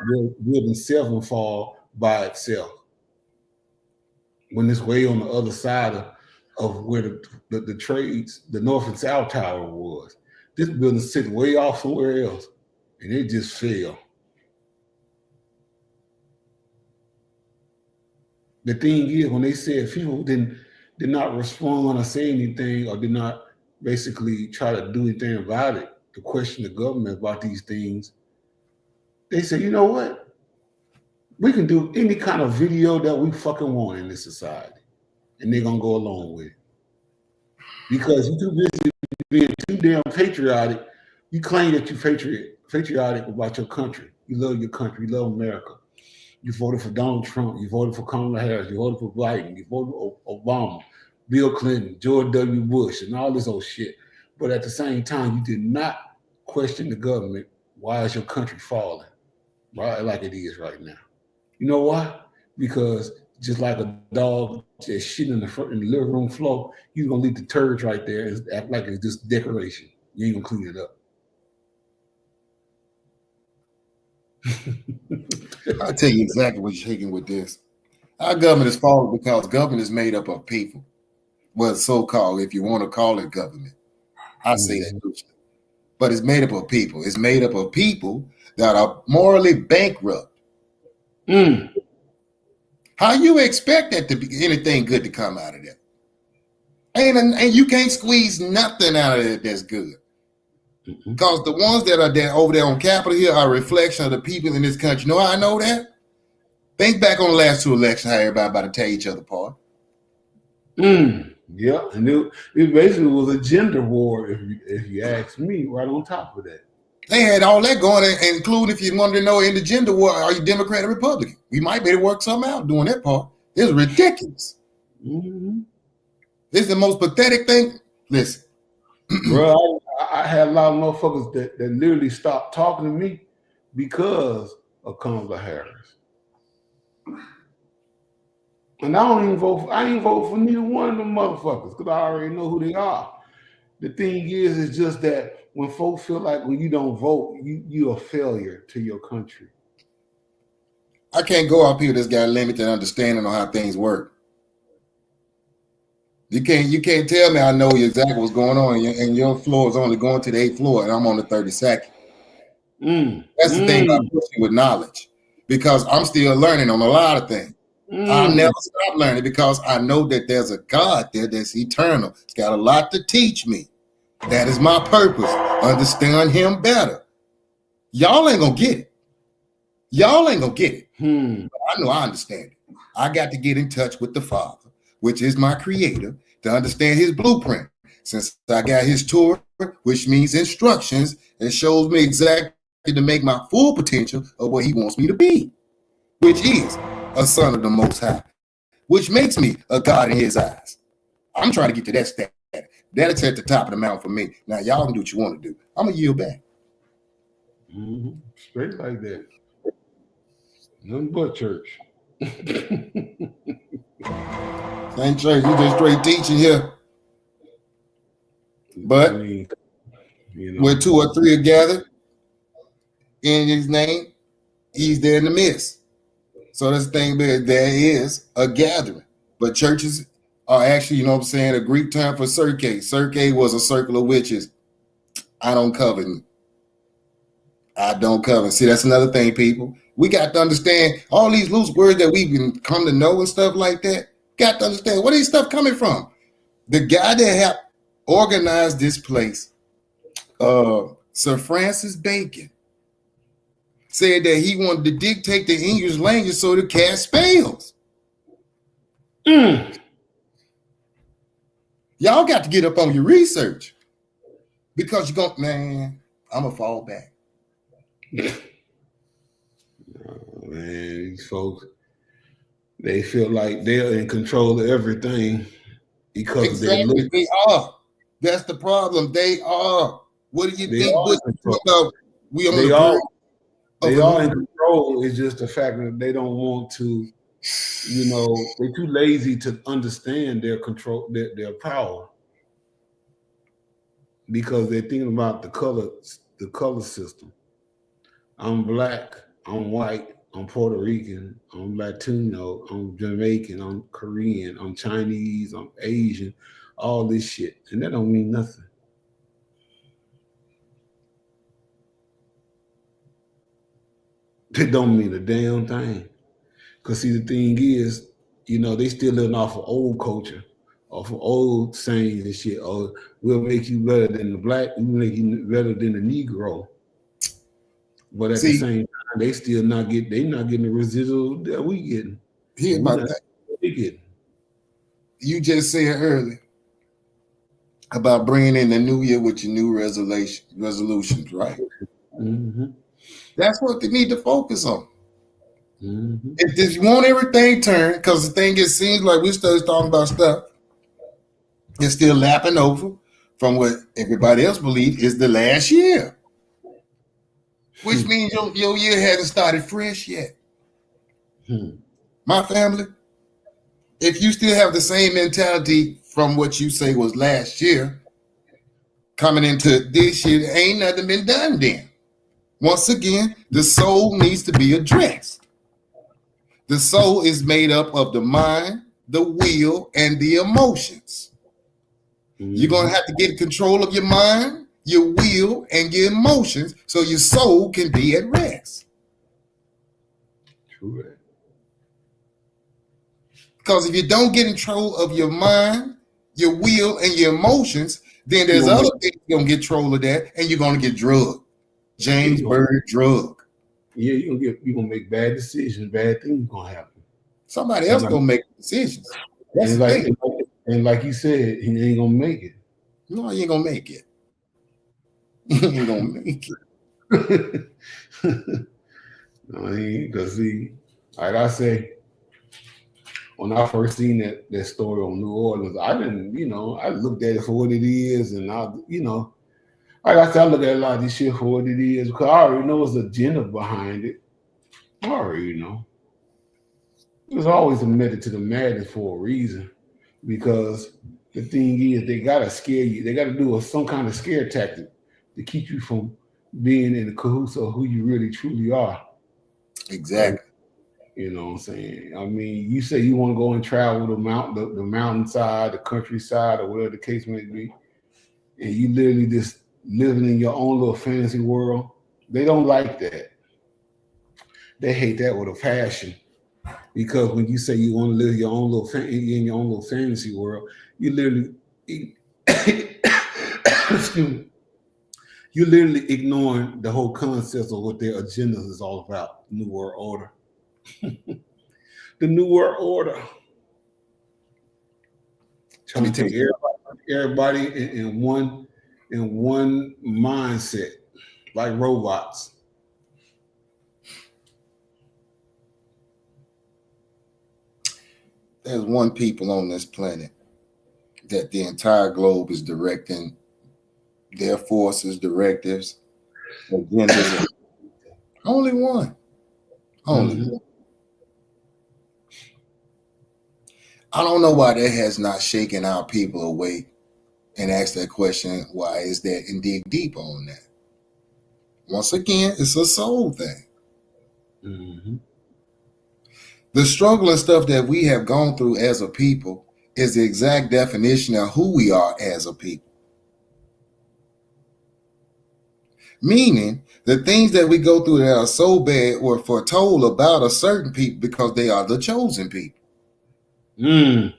Building 7 fall by itself? When it's way on the other side of where the trades, the North and South Tower was. This building sitting way off somewhere else, and it just fell. The thing is, when they said people did not respond or say anything, or did not basically try to do anything about it, to question the government about these things, they said, you know what? We can do any kind of video that we fucking want in this society, and they're gonna go along with it. Because you're too busy being too damn patriotic. You claim that you're patriotic about your country. You love your country. You love America. You voted for Donald Trump. You voted for Kamala Harris. You voted for Biden. You voted for Obama, Bill Clinton, George W. Bush, and all this old shit. But at the same time, you did not question the government. Why is your country falling? Right, like it is right now. You know why? Because just like a dog just shitting in the living room floor, you're gonna leave the turds right there and act like it's just decoration. You ain't gonna clean it up. I'll tell you exactly what you're taking with this. Our government is falling because government is made up of people. Well, so-called, if you want to call it government. I say that. But it's made up of people. It's made up of people that are morally bankrupt. How you expect that to be anything good to come out of that? And you can't squeeze nothing out of it that's good. Because the ones that are there over there on Capitol Hill are a reflection of the people in this country. You know how I know that? Think back on the last two elections, how everybody about to tear each other apart. Yeah, and it basically was a gender war, if you ask me, right on top of that. They had all that going, including if you wanted to know in the gender war, are you Democrat or Republican? We might be able to work something out doing that part. It's ridiculous. This is the most pathetic thing. Listen. Bro, I had a lot of motherfuckers that literally stopped talking to me because of Kamala Harris. And I ain't vote for neither one of them motherfuckers because I already know who they are. The thing is, it's just that when folks feel like when you don't vote, you're a failure to your country. I can't go up here that's got limited understanding on how things work. You can't tell me I know exactly what's going on, and your floor is only going to the 8th floor, and I'm on the 32nd. That's the thing about pushing with knowledge, because I'm still learning on a lot of things. I'll never stop learning because I know that there's a God there that's eternal. It's got a lot to teach me. That is my purpose. Understand him better. Y'all ain't gonna get it. Y'all ain't gonna get it. But I know I understand it. I got to get in touch with the Father, which is my creator, to understand his blueprint. Since I got his Torah, which means instructions, it shows me exactly to make my full potential of what he wants me to be, which is a son of the Most High, which makes me a God in his eyes. I'm trying to get to that status. That's at the top of the mountain for me. Now, y'all can do what you want to do. I'm going to yield back. Straight like that. Nothing but church. Ain't church, you just straight teaching here. But I mean, where 2 or 3 are gathered in his name, he's there in the midst. So this thing, there is a gathering. But churches are actually, you know what I'm saying, a Greek term for cirque. Cirque was a circle of witches. I don't covet. I don't covet. See, that's another thing, people. We got to understand all these loose words that we've been come to know and stuff like that. Got to understand where these stuff coming from. The guy that helped organize this place, Sir Francis Bacon, said that he wanted to dictate the English language so to cast spells. Y'all got to get up on your research, because you're going, man, I'm going to fall back. Man, these folks, they feel like they're in control of everything because exactly. They are. That's the problem. They are. What do you think? They are in control. It's just the fact that they don't want to, they're too lazy to understand their control, their power, because they're thinking about the color system. I'm black, I'm white, I'm Puerto Rican, I'm Latino, I'm Jamaican, I'm Korean, I'm Chinese, I'm Asian, all this shit. And that don't mean nothing. It don't mean a damn thing. Because see, the thing is, they still living off of old culture, off of old sayings and shit. Oh, we'll make you better than the black, we'll make you better than the Negro. But at the same time, they're not getting the residual that we getting. Here's my thing. You just said earlier about bringing in the new year with your new resolutions, right? Mm-hmm. That's what they need to focus on. Mm-hmm. If you want everything turned, because the thing is, seems like we started talking about stuff, it's still lapping over from what everybody else believes is the last year. Which means your year hasn't started fresh yet. My family, if you still have the same mentality from what you say was last year, coming into this year, ain't nothing been done then. Once again, the soul needs to be addressed. The soul is made up of the mind, the will, and the emotions. You're going to have to get control of your mind, your will, and your emotions so your soul can be at rest. True. Because if you don't get control of your mind, your will, and your emotions, then there's other things you're going to get control of that, and you're going to get drugged. James Byrd drug. Yeah, you're going to make bad decisions, bad things going to happen. Somebody else going to make decisions. That's and like you said, he ain't going to make it. No, he ain't going to make it. He ain't gonna make it. No, he ain't. Because see, like I say, when I first seen that story on New Orleans, I didn't, I looked at it for what it is, and like I said, I look at a lot of this shit for what it is, because I already know there's an agenda behind it. I already know. There's always a method to the madness for a reason, because the thing is, they gotta scare you. They gotta do some kind of scare tactic to keep you from being in the cahoots of who you really truly are. Exactly. You know what I'm saying? I mean, you say you want to go and travel the mountainside, the countryside, or whatever the case may be, and you literally just living in your own little fantasy world. They don't like that. They hate that with a passion. Because when you say you want to live your own little in your own little fantasy world, you literally excuse me, you're literally ignoring the whole concept of what their agenda is all about. New World Order. The New World Order. Trying to take everybody in one mindset, like robots. There's one people on this planet that the entire globe is directing their forces, directives, agendas. Only one. Only one. I don't know why that has not shaken our people awake and asked that question, why is that, and dig deep on that. Once again, it's a soul thing. Mm-hmm. The struggle and stuff that we have gone through as a people is the exact definition of who we are as a people. Meaning, the things that we go through that are so bad were foretold about a certain people because they are the chosen people. Mm-hmm.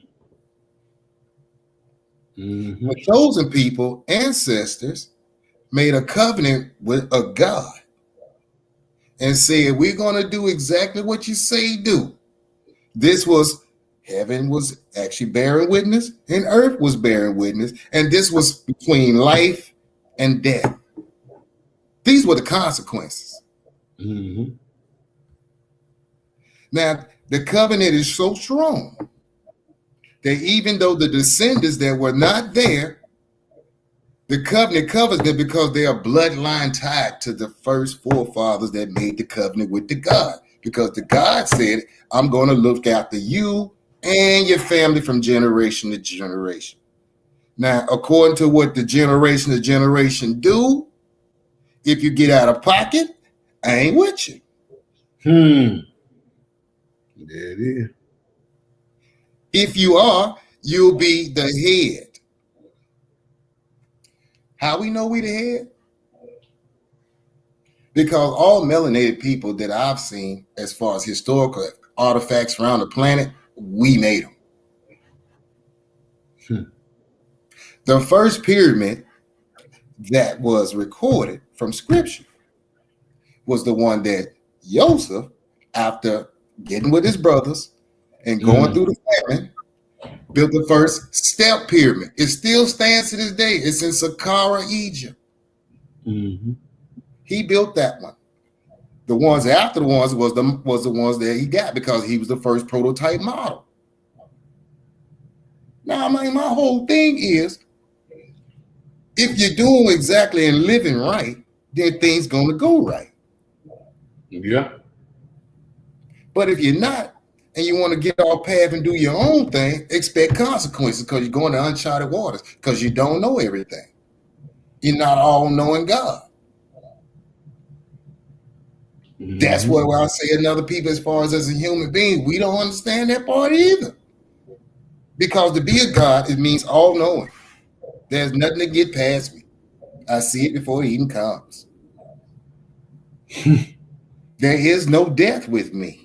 The chosen people, ancestors, made a covenant with a God and said, we're going to do exactly what you say do. This was, heaven was actually bearing witness and earth was bearing witness. And this was between life and death. These were the consequences. Mm-hmm. Now, the covenant is so strong that even though the descendants that were not there, the covenant covers them because they are bloodline tied to the first forefathers that made the covenant with the God. Because the God said, I'm going to look after you and your family from generation to generation. Now, according to what the generation to generation do, if you get out of pocket, I ain't with you. There it is. If you are, you'll be the head. How we know we the head? Because all melanated people that I've seen, as far as historical artifacts around the planet, we made them. The first pyramid that was recorded from scripture was the one that Joseph, after getting with his brothers and going through the famine, built the first step pyramid. It still stands to this day. It's in Saqqara, Egypt. Mm-hmm. He built that one. The ones after the ones was the ones that he got because he was the first prototype model. Now, I mean, my whole thing is, if you're doing exactly and living right, then things gonna go right. Yeah. But if you're not, and you want to get off path and do your own thing, expect consequences because you're going to uncharted waters because you don't know everything. You're not all-knowing God. Mm-hmm. That's what I say another people as far as a human being, we don't understand that part either. Because to be a God, it means all-knowing. There's nothing to get past me. I see it before it even comes. There is no death with me.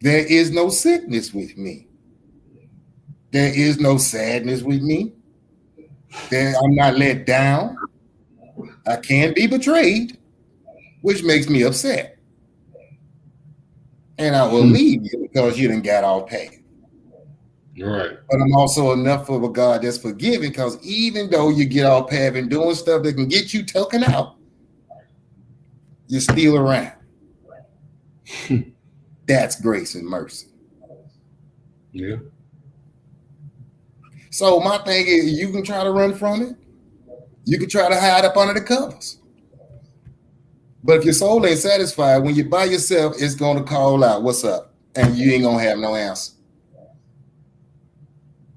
There is no sickness with me. There is no sadness with me. I'm not let down. I can't be betrayed, which makes me upset. And I will leave you because you done got all paid. Right. But I'm also enough of a God that's forgiving because even though you get all paid and doing stuff that can get you taken out, you're still around. That's grace and mercy. Yeah. So my thing is, you can try to run from it. You can try to hide up under the covers. But if your soul ain't satisfied, when you're by yourself, it's going to call out, what's up? And you ain't going to have no answer.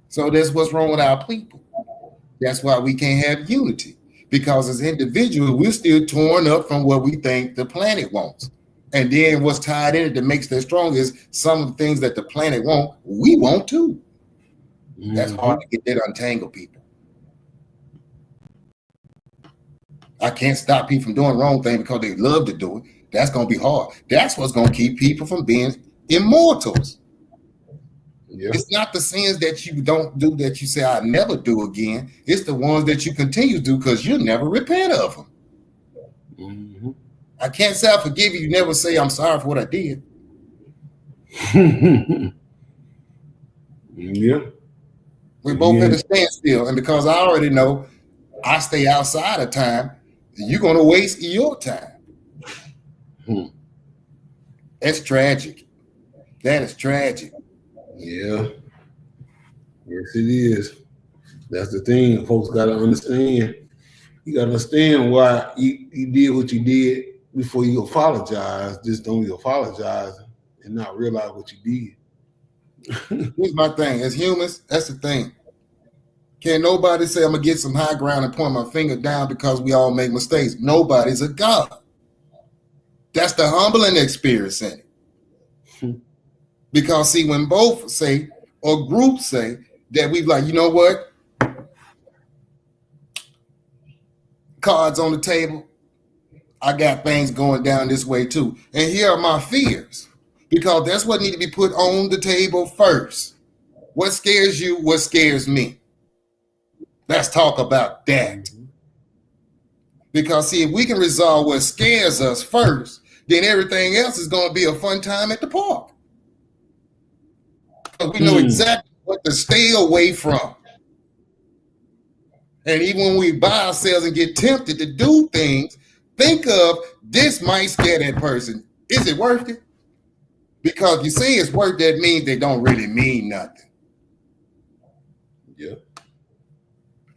So that's what's wrong with our people. That's why we can't have unity. Because as individuals, we're still torn up from what we think the planet wants. And then what's tied in it that makes that strong is some of the things that the planet won't, we want too. That's hard to get that untangled, people. I can't stop people from doing wrong thing because they love to do it. That's going to be hard. That's what's going to keep people from being immortals. Yeah. It's not the sins that you don't do that you say, I'll never do again. It's the ones that you continue to do because you never repent of them. Mm-hmm. I can't say I forgive you. You never say I'm sorry for what I did. Yeah. We both at a standstill. And because I already know I stay outside of time, you're going to waste your time. That's tragic. That is tragic. Yeah. Yes, it is. That's the thing. Folks got to understand. You got to understand why you did what you did before you apologize. Just don't apologize and not realize what you did. Here's my thing. As humans, that's the thing. Can't nobody say I'm going to get some high ground and point my finger down because we all make mistakes. Nobody's a God. That's the humbling experience in it. Because see, when both say or groups say that we've like, you know what? Cards on the table. I got things going down this way too. And here are my fears. Because that's what needs to be put on the table first. What scares you? What scares me? Let's talk about that. Because see, if we can resolve what scares us first, then everything else is going to be a fun time at the park. Because we know exactly what to stay away from. And even when we buy ourselves and get tempted to do things, think of this might scare that person. Is it worth it? Because you say it's worth that means they don't really mean nothing. Yeah.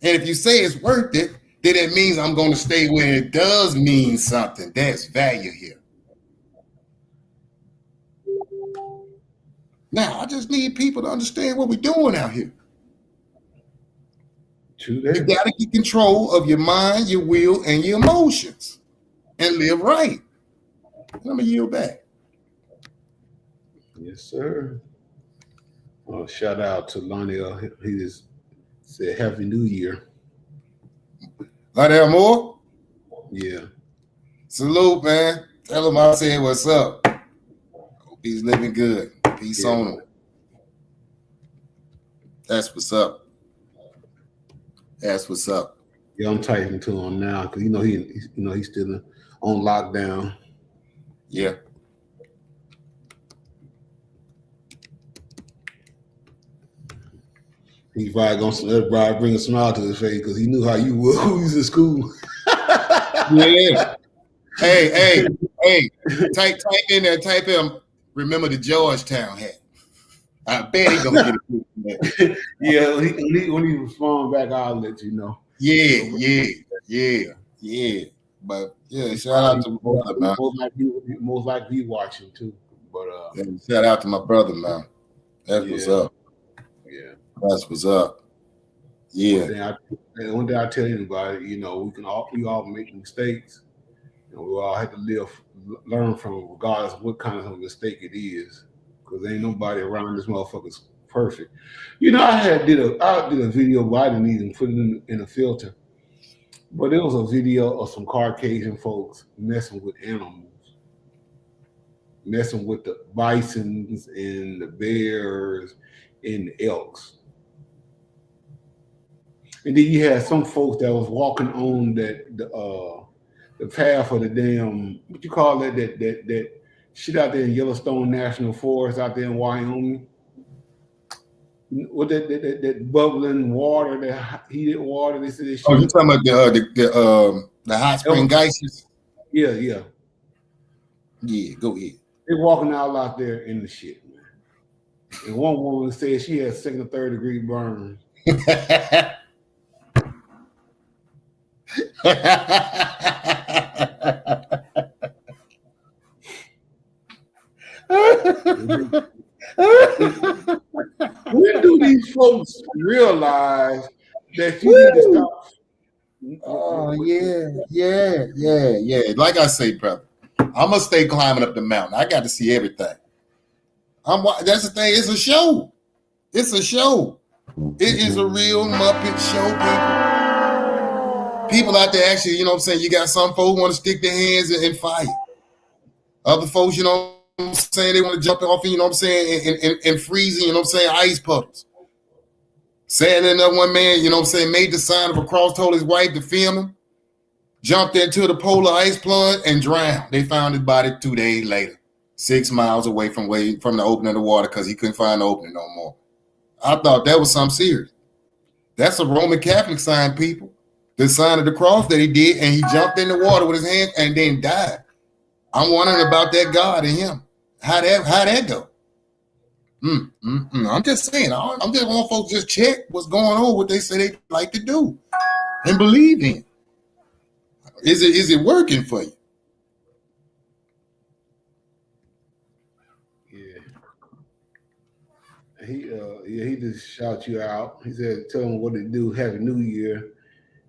And if you say it's worth it, then it means I'm going to stay where it does mean something. There's value here. Now, I just need people to understand what we're doing out here. True that. You got to get control of your mind, your will, and your emotions and live right. I'm going to yield back. Yes, sir. Shout out to Lionel. He just said Happy New Year. Lionel Moore? Yeah. Salute, man. Tell him I said what's up. Hope he's living good. Peace on him. That's what's up. That's what's up. Yeah, I'm typing to him now because he's still on lockdown. Yeah. He's probably gonna bring a smile to his face because he knew how you were when he was in school. Yeah. Hey. Type in there. Type in. Remember the Georgetown hat. I bet he's gonna get it. Yeah. When he respond back, I'll let you know. Yeah. But yeah, shout out to my brother, man. Most likely watching too. But shout out to my brother, man. That's what's up. Yeah. That's what's up. Yeah. One day I tell anybody, we all make mistakes, and we all have to learn from it, regardless of what kind of a mistake it is, because ain't nobody around this motherfucker's perfect. I did a video, but I didn't even put it in a filter. But it was a video of some Caucasian folks messing with animals, messing with the bisons and the bears and the elks. And then you had some folks that was walking on the path of the damn, what you call that shit out there in Yellowstone National Forest out there in Wyoming. What that bubbling water, that heated water. They said. Oh, you talking about the hot spring geysers? Yeah. Yeah, go ahead. They're walking out there in the shit, man. And one woman said she had 2nd or 3rd degree burns. When do these folks realize that you need to stop? Oh, yeah. Like I say, brother, I'm gonna stay climbing up the mountain. I got to see everything. That's the thing. It's a show. It's a show. It is a real Muppet show, people. People out there actually, you know what I'm saying? You got some folks want to stick their hands and fight. Other folks, you know what I'm saying, they want to jump off, you know what I'm saying, and freezing, you know what I'm saying, ice puddles. Sadly enough, one man, you know what I'm saying, made the sign of a cross, told his wife to film him, jumped into the polar ice plunge and drowned. They found his body 2 days later, 6 miles away from the opening of the water because he couldn't find the opening no more. I thought that was something serious. That's a Roman Catholic sign, people. The sign of the cross that he did, and he jumped in the water with his hand and then died. I'm wondering about that God and him. How that go? I'm just saying. I'm just want folks just check what's going on, what they say they like to do and believe in. Is it working for you? He just shout you out. He said, tell him what to do, Happy New Year,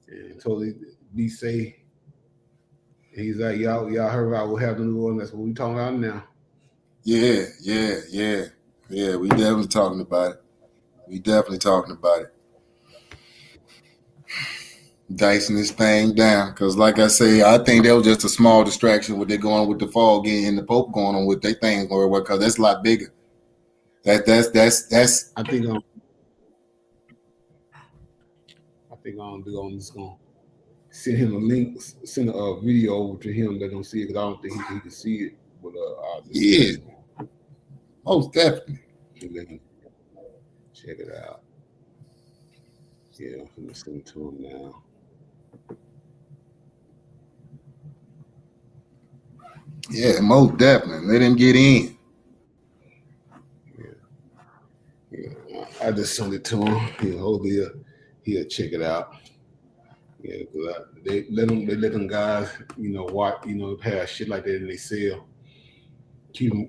and told him be safe. And he's like, y'all heard about what happened in New Orleans. That's what we talking about now. Yeah. We definitely talking about it. Dicing this thing down, because like I say, I think that was just a small distraction. What they're going with the fall game and the Pope going on with their things, or what? Because that's a lot bigger. That's. I think I'm just gonna send him a link, send a video over to him. Let him see it, because I don't think he can see it. But most definitely. Let him check it out. Yeah, I'm gonna send it to him now. Yeah, most definitely. Let him get in. Yeah. I just sent it to him. Hopefully he'll check it out. Yeah, because they let them guys, watch, have shit like that in their cell. Keep them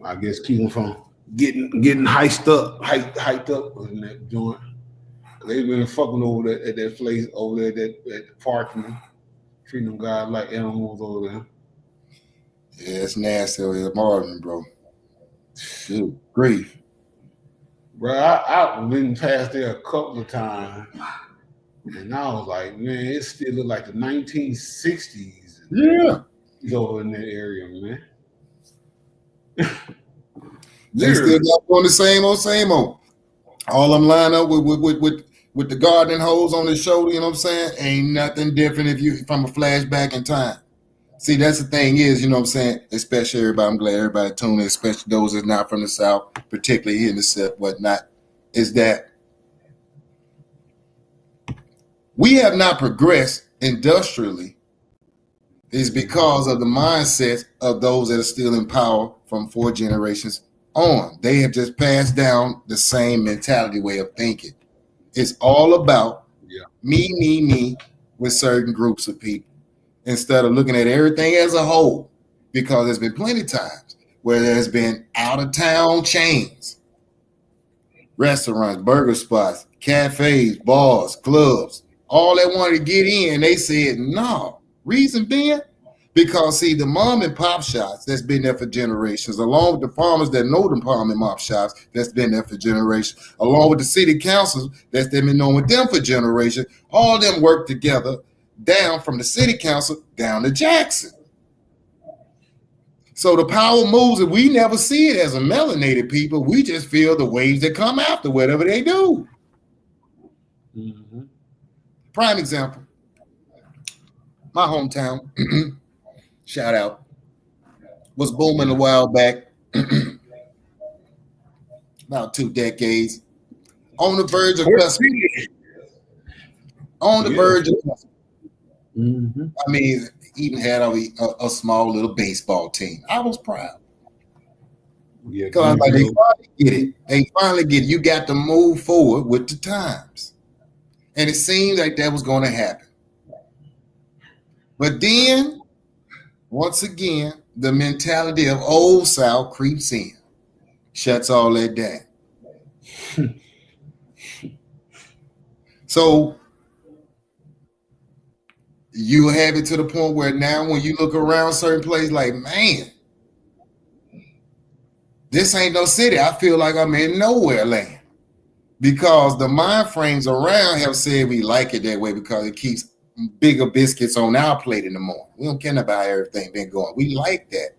from getting hyped up in that joint. They've been fucking over there at that place over there at the parking, treating them guys like animals over there. Yeah, it's nasty over there, Marvin, bro. Shoot, grief. Bro, I've been past there a couple of times, and I was like, man, it still look like the 1960s. Yeah. It's over in that area, man. They still got on the same old. All I'm lined up with the gardening hose on his shoulder, you know what I'm saying? Ain't nothing different if you from a flashback in time. See, that's the thing is, you know what I'm saying? Especially everybody, I'm glad everybody tuned in, especially those that's not from the South, particularly here in the South, whatnot, is that we have not progressed industrially is because of the mindset of those that are still in power from 4 generations on. They have just passed down the same mentality way of thinking. It's all about me with certain groups of people instead of looking at everything as a whole, because there's been plenty of times where there's been out-of-town chains, restaurants, burger spots, cafes, bars, clubs, all that wanted to get in. They said, no. Reason being, because see, the mom and pop shops that's been there for generations, along with the farmers that know the mom and pop shops that's been there for generations, along with the city councils that's been knowing them for generations, all of them work together down from the city council down to Jackson. So the power moves, and we never see it as a melanated people. We just feel the waves that come after whatever they do. Mm-hmm. Prime example, my hometown, shout out, was booming a while back, about 2 decades, on the verge of custody. On the verge of custody. Mm-hmm. I mean, even had a small little baseball team. I was proud. Yeah, because like, they finally get it. They finally get it. You got to move forward with the times. And it seemed like that was going to happen. But then, once again, the mentality of old South creeps in, shuts all that down. So you have it to the point where now when you look around certain places, like, man, This ain't no city. I feel like I'm in nowhere land because the mind frames around have said we like it that way because it keeps bigger biscuits on our plate in the morning. We don't care about how everything been going. We like that.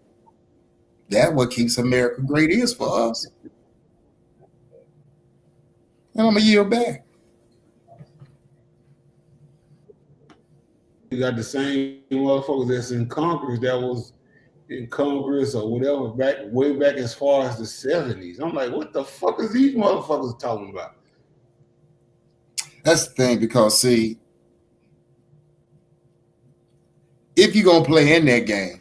That's what keeps America great is for us. And I'm going to yield back. You got the same motherfuckers that's in Congress that was in Congress or whatever way back as far as the 70s. I'm like, what the fuck is these motherfuckers talking about? That's the thing, because see, if you're gonna play in that game,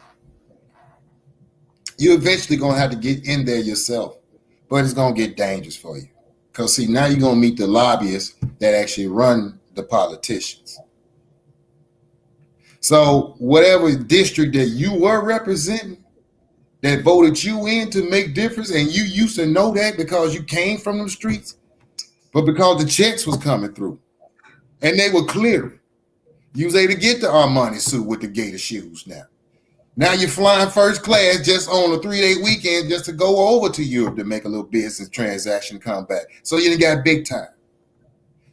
you're eventually gonna have to get in there yourself, but it's gonna get dangerous for you. Because see, now you're gonna meet the lobbyists that actually run the politicians. So whatever district that you were representing, that voted you in to make difference, and you used to know that because you came from the streets, but because the checks was coming through and they were clear, you was able to get the Armani suit with the gator shoes now. Now you're flying first class just on a 3-day weekend just to go over to Europe to make a little business transaction, come back. So you done got big time.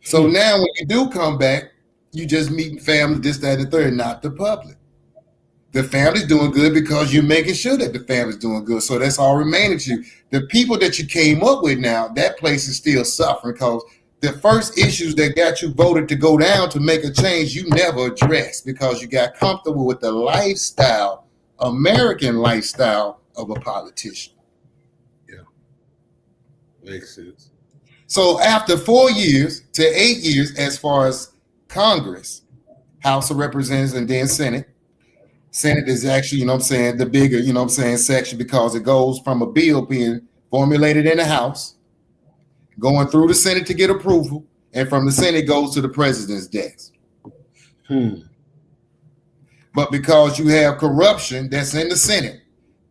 So now when you do come back, you just meeting family, this, that, and the third, not the public. The family's doing good because you're making sure that the family's doing good. So that's all remaining to you. The people that you came up with now, that place is still suffering because the first issues that got you voted to go down to make a change, you never addressed because you got comfortable with the lifestyle, American lifestyle of a politician. Yeah, makes sense. So after 4 years to 8 years, as far as Congress, House of Representatives, and then Senate. Senate is actually, the bigger, section, because it goes from a bill being formulated in the House, going through the Senate to get approval, and from the Senate goes to the president's desk. But because you have corruption that's in the Senate,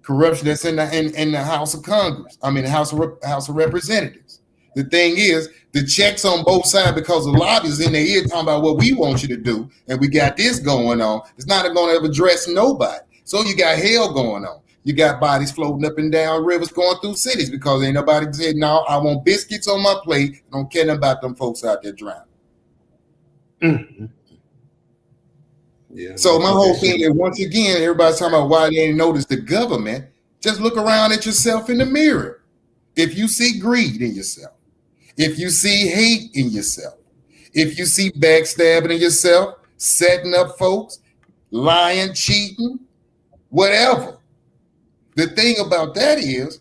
corruption that's in the House of Congress, the House of Representatives. The thing is, the checks on both sides, because the lobbyists in their ear talking about what we want you to do, and we got this going on, it's not going to ever address nobody. So you got hell going on. You got bodies floating up and down rivers going through cities because ain't nobody said, no, I want biscuits on my plate. I don't care about them folks out there drowning. Mm-hmm. Yeah. So my whole thing is, once again, everybody's talking about why they ain't noticed the government. Just look around at yourself in the mirror. If you see greed in yourself, if you see hate in yourself, if you see backstabbing in yourself, setting up folks, lying, cheating, whatever. The thing about that is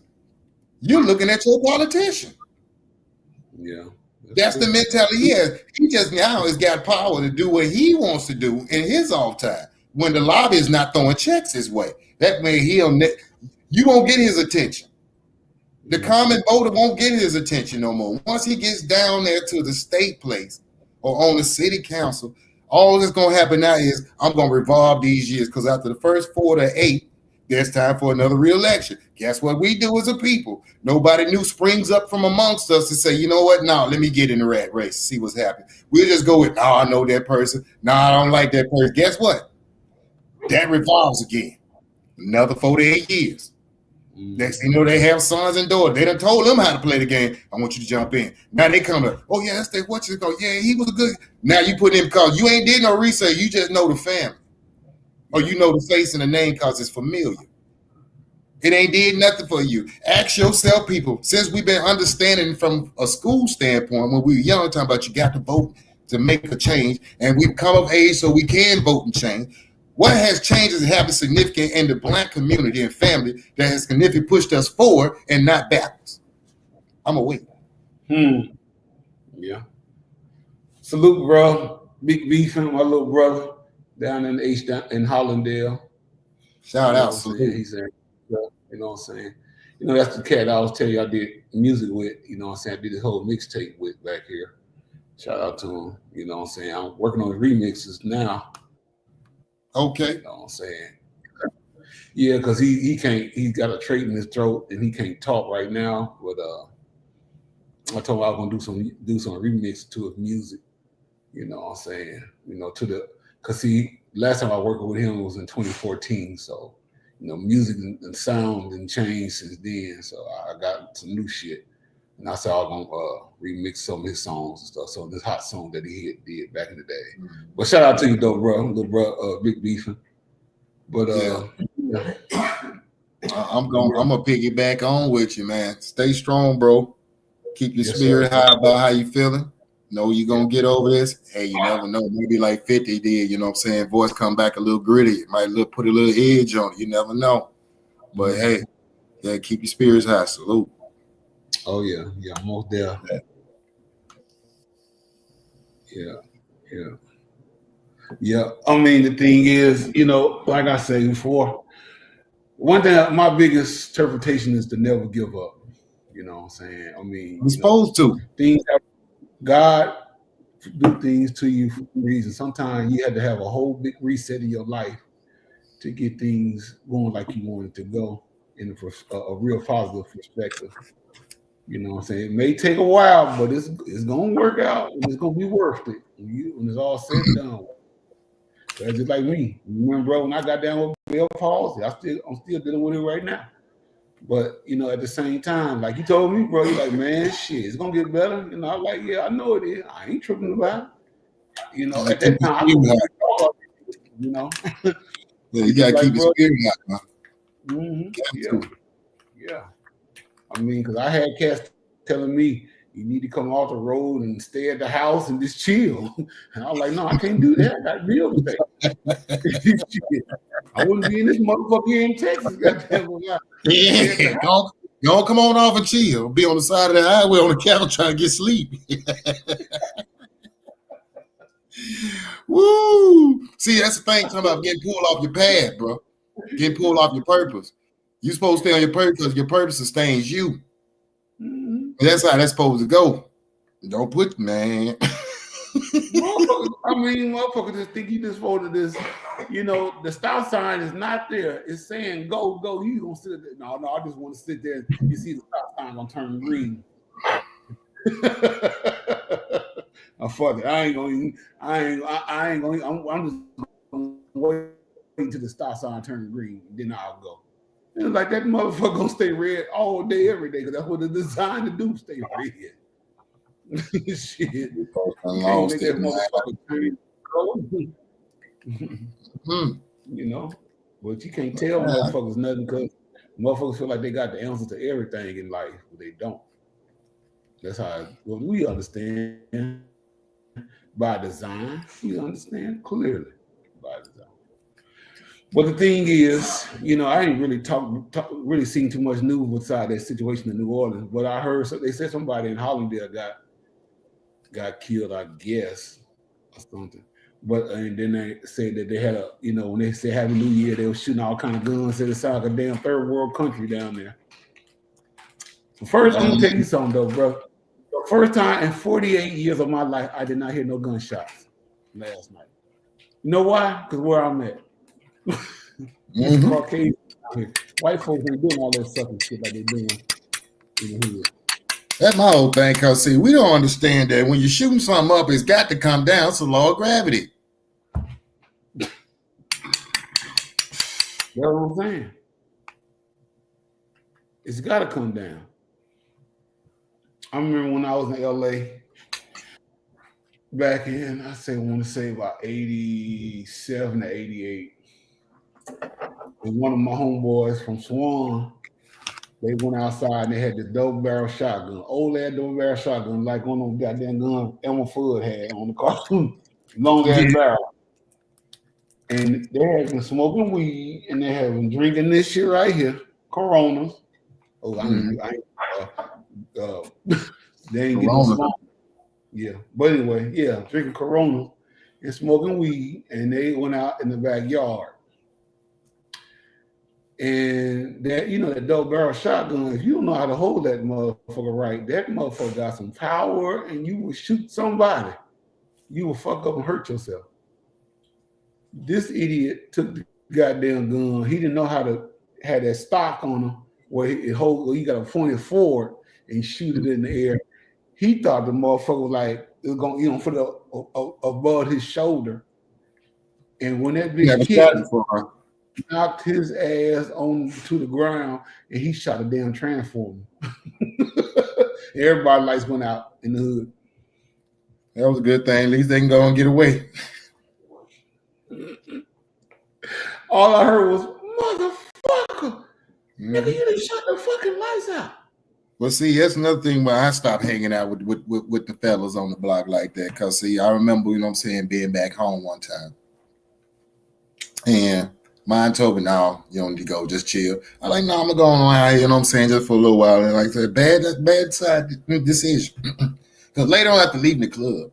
you're looking at your politician. Yeah. That's the mentality he has. He just now has got power to do what he wants to do in his off time when the lobby is not throwing checks his way. That way you won't get his attention. The common voter won't get his attention no more. Once he gets down there to the state place or on the city council, all that's going to happen now is I'm going to revolve these years, because after the first 4 to 8, there's time for another re-election. Guess what we do as a people? Nobody new springs up from amongst us to say, you know what? No, let me get in the rat race, see what's happening. We'll just go with, I know that person. No, I don't like that person. Guess what? That revolves again. Another 4 to 8 years. Next thing you know, they have sons and daughters. They done told them how to play the game. I want you to jump in. Now they come up, oh yeah, that's that what you go. Yeah, he was a good. Now you put him because you ain't did no research. You just know the family. Or you know the face and the name because it's familiar. It ain't did nothing for you. Ask yourself, people, since we've been understanding from a school standpoint, when we were young, talking about you got to vote to make a change, and we've come of age so we can vote and change. What has changed is having significant in the Black community and family that has significantly pushed us forward and not backwards. I'm awake. Yeah. Salute, bro. Big beef and my little brother down in Hollandale. Shout out. He's there. You know what I'm saying? You know, that's the cat I was telling you I did music with. You know what I'm saying? I did this whole mixtape with back here. Shout out to him. You know what I'm saying? I'm working on the remixes now. Okay. You know what I'm saying? Yeah, because he can't, he's got a trait in his throat and he can't talk right now. But I told him I was gonna do some remix to his music. You know what I'm saying? You know, because last time I worked with him was in 2014. So, music and sound and changed since then. So I got some new shit. And I said I was gonna remix some of his songs and stuff. So this hot song that he did back in the day. But shout out to you though, bro, little bro, Big Beefin'. But I'm gonna piggyback on with you, man. Stay strong, bro. Keep your spirit high about how you feeling. Know you're gonna get over this. Hey, you never know. Maybe like 50 did, you know what I'm saying? Voice come back a little gritty. It might put a little edge on it. You never know. But hey, yeah, keep your spirits high. Salute. Oh yeah, I'm almost there. Yeah. I mean, the thing is, like I said before, one thing, my biggest interpretation is to never give up. You know what I'm saying? I mean, I'm supposed to. God do things to you for a reason. Sometimes you had to have a whole big reset in your life to get things going like you wanted to go in a real positive perspective. You know what I'm saying? It may take a while, but it's gonna work out and it's gonna be worth it when it's all said and done. That's just like me. Remember, bro, when I got down with Bell palsy, I'm still dealing with it right now. But at the same time, like you told me, bro, you're like, man, shit, it's gonna get better. I'm like, yeah, I know it is. I ain't tripping about it. At that time, Yeah, you gotta keep your spirit high, man. Yeah. I mean, because I had cats telling me you need to come off the road and stay at the house and just chill. And I was like, no, I can't do that. I got bills to pay. I wouldn't be in this motherfucker here in Texas. Goddamn. Yeah, don't come on off and chill. Be on the side of the highway on the couch trying to get sleep. Woo! See, that's the thing talking about getting pulled off your path, bro. Getting pulled off your purpose. You're supposed to stay on your purpose because your purpose sustains you. Mm-hmm. That's how that's supposed to go. Don't put, man. Motherfuckers just think you just voted this. The stop sign is not there. It's saying go. You gonna sit there? No, I just want to sit there. You see the stop sign gonna turn green. Oh, fuck it. I ain't gonna. I'm just gonna wait until the stop sign turns green. Then I'll go. And like that motherfucker gonna stay red all day, every day, because that's what it's designed to do. Stay red. Shit. You can't make that motherfucker turn but you can't tell motherfuckers nothing because motherfuckers feel like they got the answer to everything in life, but they don't. That's how we understand by design. We understand clearly by design. But the thing is, I ain't really really seen too much news beside that situation in New Orleans. But I heard they said somebody in Hollandale got killed, I guess, or something. But and then they said that they had when they said Happy New Year, they were shooting all kind of guns. It sounded like a damn third world country down there. So first, I'm gonna tell you something though, bro. The first time in 48 years of my life, I did not hear no gunshots last night. You know why? Because where I'm at. Caucasian out here. White folks ain't doing all that sucking shit like they doing in the hood. That's my whole thing, cause see, we don't understand that when you're shooting something up, it's got to come down. It's a law of gravity. That's what I'm saying. It's got to come down. I remember when I was in LA back in, I want to say about 87 to 88. And one of my homeboys from Swan, they went outside and they had this double barrel shotgun, old ass double barrel shotgun, like one of them goddamn gun Elmer Fudd had on the cartoon, long ass barrel. And they had been smoking weed and they had been drinking this shit right here, Coronas. Oh, they ain't getting smoke. Yeah, but anyway, drinking Corona and smoking weed, and they went out in the backyard. And that, that double barrel shotgun, if you don't know how to hold that motherfucker right, that motherfucker got some power, and you will shoot somebody, you will fuck up and hurt yourself. This idiot took the goddamn gun. He didn't know how to have that stock on him where he got to point it forward and shoot it in the air. He thought the motherfucker was like, it was going to, put it above his shoulder. And when that bitch hit, knocked his ass on to the ground, and he shot a damn transformer. Everybody lights went out in the hood. That was a good thing. At least they can go and get away. All I heard was, motherfucker, nigga, you done shut the fucking lights out. Well, see, that's another thing where I stopped hanging out with the fellas on the block like that. Because, see, I remember, you know what I'm saying, being back home one time. And mine told me, no, you don't need to go, just chill. I'm like, no, I'm going to go on out here, you know what I'm saying, just for a little while. And like I said, bad side decision. Because later on, after leaving the club,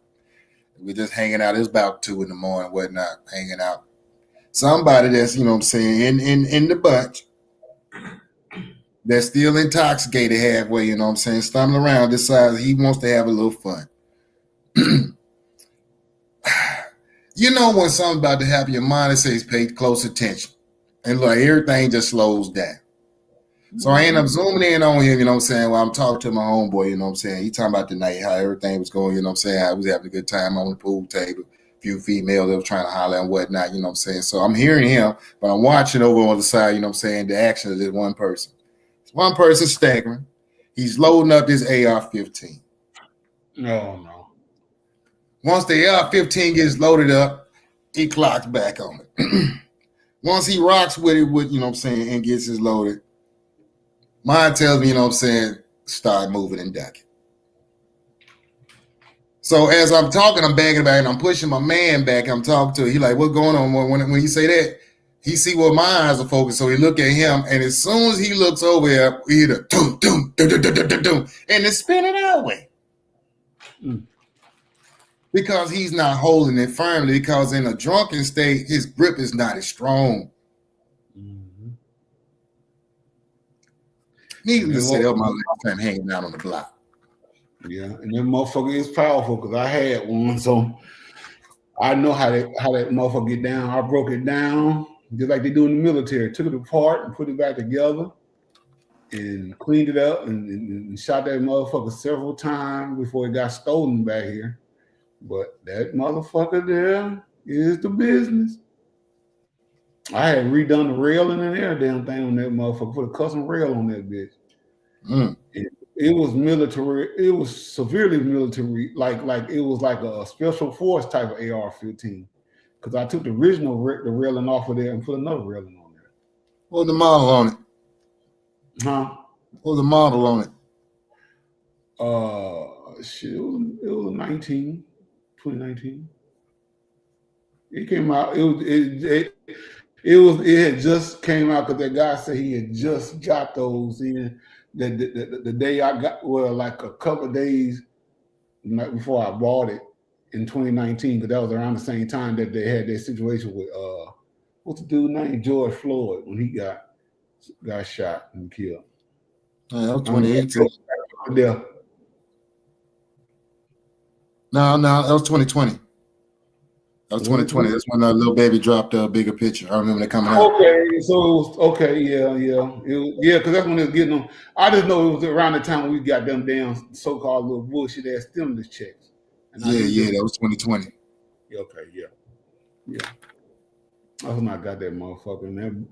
we're just hanging out. It was about 2 a.m, whatnot, hanging out. Somebody that's, you know what I'm saying, in the bunch, that's still intoxicated halfway, you know what I'm saying, stumbling around, decides he wants to have a little fun. You know when something's about to happen, your mind says pay close attention. And like everything just slows down. So I end up zooming in on him, you know what I'm saying, while I'm talking to my homeboy, you know what I'm saying. He talking about the night, how everything was going, you know what I'm saying, how I was having a good time on the pool table. Few females that were trying to holler and whatnot, you know what I'm saying. So I'm hearing him, but I'm watching over on the side, you know what I'm saying, the action of this one person. It's one person staggering. He's loading up his AR-15. No, no. Once the AR-15 gets loaded up, he clocks back on it. Once he rocks with it, you know what I'm saying, and gets his loaded, mine tells me, you know what I'm saying, start moving and ducking. So as I'm talking, I'm bagging back and I'm pushing my man back. I'm talking to him. He like, what's going on? When he say that, he see where my eyes are focused. So he look at him, and as soon as he looks over here, he hear the doom, doom, doom, doom, doom, doom, doom, and it's spinning that way. Because he's not holding it firmly, because in a drunken state, his grip is not as strong. Needless to say, that was my last time hanging out on the block. Yeah, and that motherfucker is powerful because I had one, so I know how that motherfucker get down. I broke it down just like they do in the military. Took it apart and put it back together and cleaned it up and shot that motherfucker several times before it got stolen back here. But that motherfucker there is the business. I had redone the railing and every damn thing on that motherfucker, put a custom rail on that bitch. It was military. It was severely military, like it was like a special force type of AR-15. Because I took the original the railing off of there and put another railing on there. What was the model on it? Huh? What was the model on it? Shit, it was 2019. It came out. It had just came out because that guy said he had just got those in. The day I got, well, like a couple of days before I bought it in 2019, because that was around the same time that they had their situation with what's the dude named George Floyd when he got shot and killed. Yeah, that was 2018. Yeah. No, that was 2020. That was 2020. That's when that little baby dropped a bigger picture. I remember that coming out. Okay, so it was okay, yeah, because that's when it was getting them. I just know it was around the time when we got them damn so-called little bullshit ass stimulus checks. And that was 2020. Okay, yeah. That's when I got that motherfucker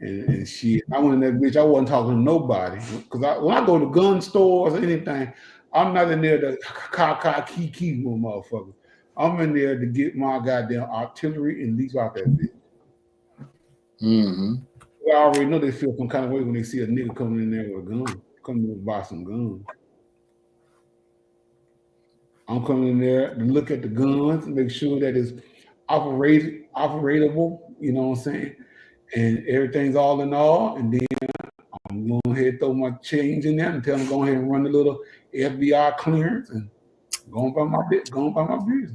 and shit. I went in that bitch. I wasn't talking to nobody because when I go to gun stores or anything, I'm not in there to kiki with motherfuckers. I'm in there to get my goddamn artillery and leave out that bitch. I already know they feel some kind of way when they see a nigga coming in there with a gun, coming in to buy some guns. I'm coming in there to look at the guns and make sure that it's operatable, you know what I'm saying? And everything's all in all. And then I'm going to ahead and throw my change in there and tell them go ahead and run a little FBI clearance and go on by my business.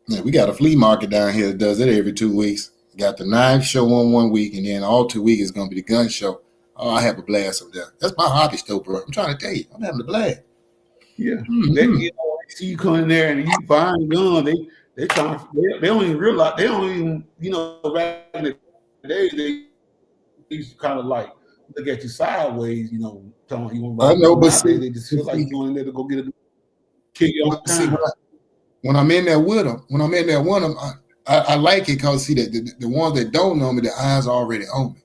Yeah, we got a flea market down here that does it every 2 weeks. Got the knife show on 1 week, and then all 2 weeks is going to be the gun show. Oh, I have a blast up there. That's my hobby still, bro. I'm trying to tell you, I'm having a blast. Yeah. They see you come in there and you buying guns, they don't even realize, they don't even, back in the day, they used to kind of like look at you sideways, telling you want to buy. I know, but see, they just feel like you're going in there to go get a kick you off. When I'm in there with them, I like it because see that the ones that don't know me, the eyes are already on me.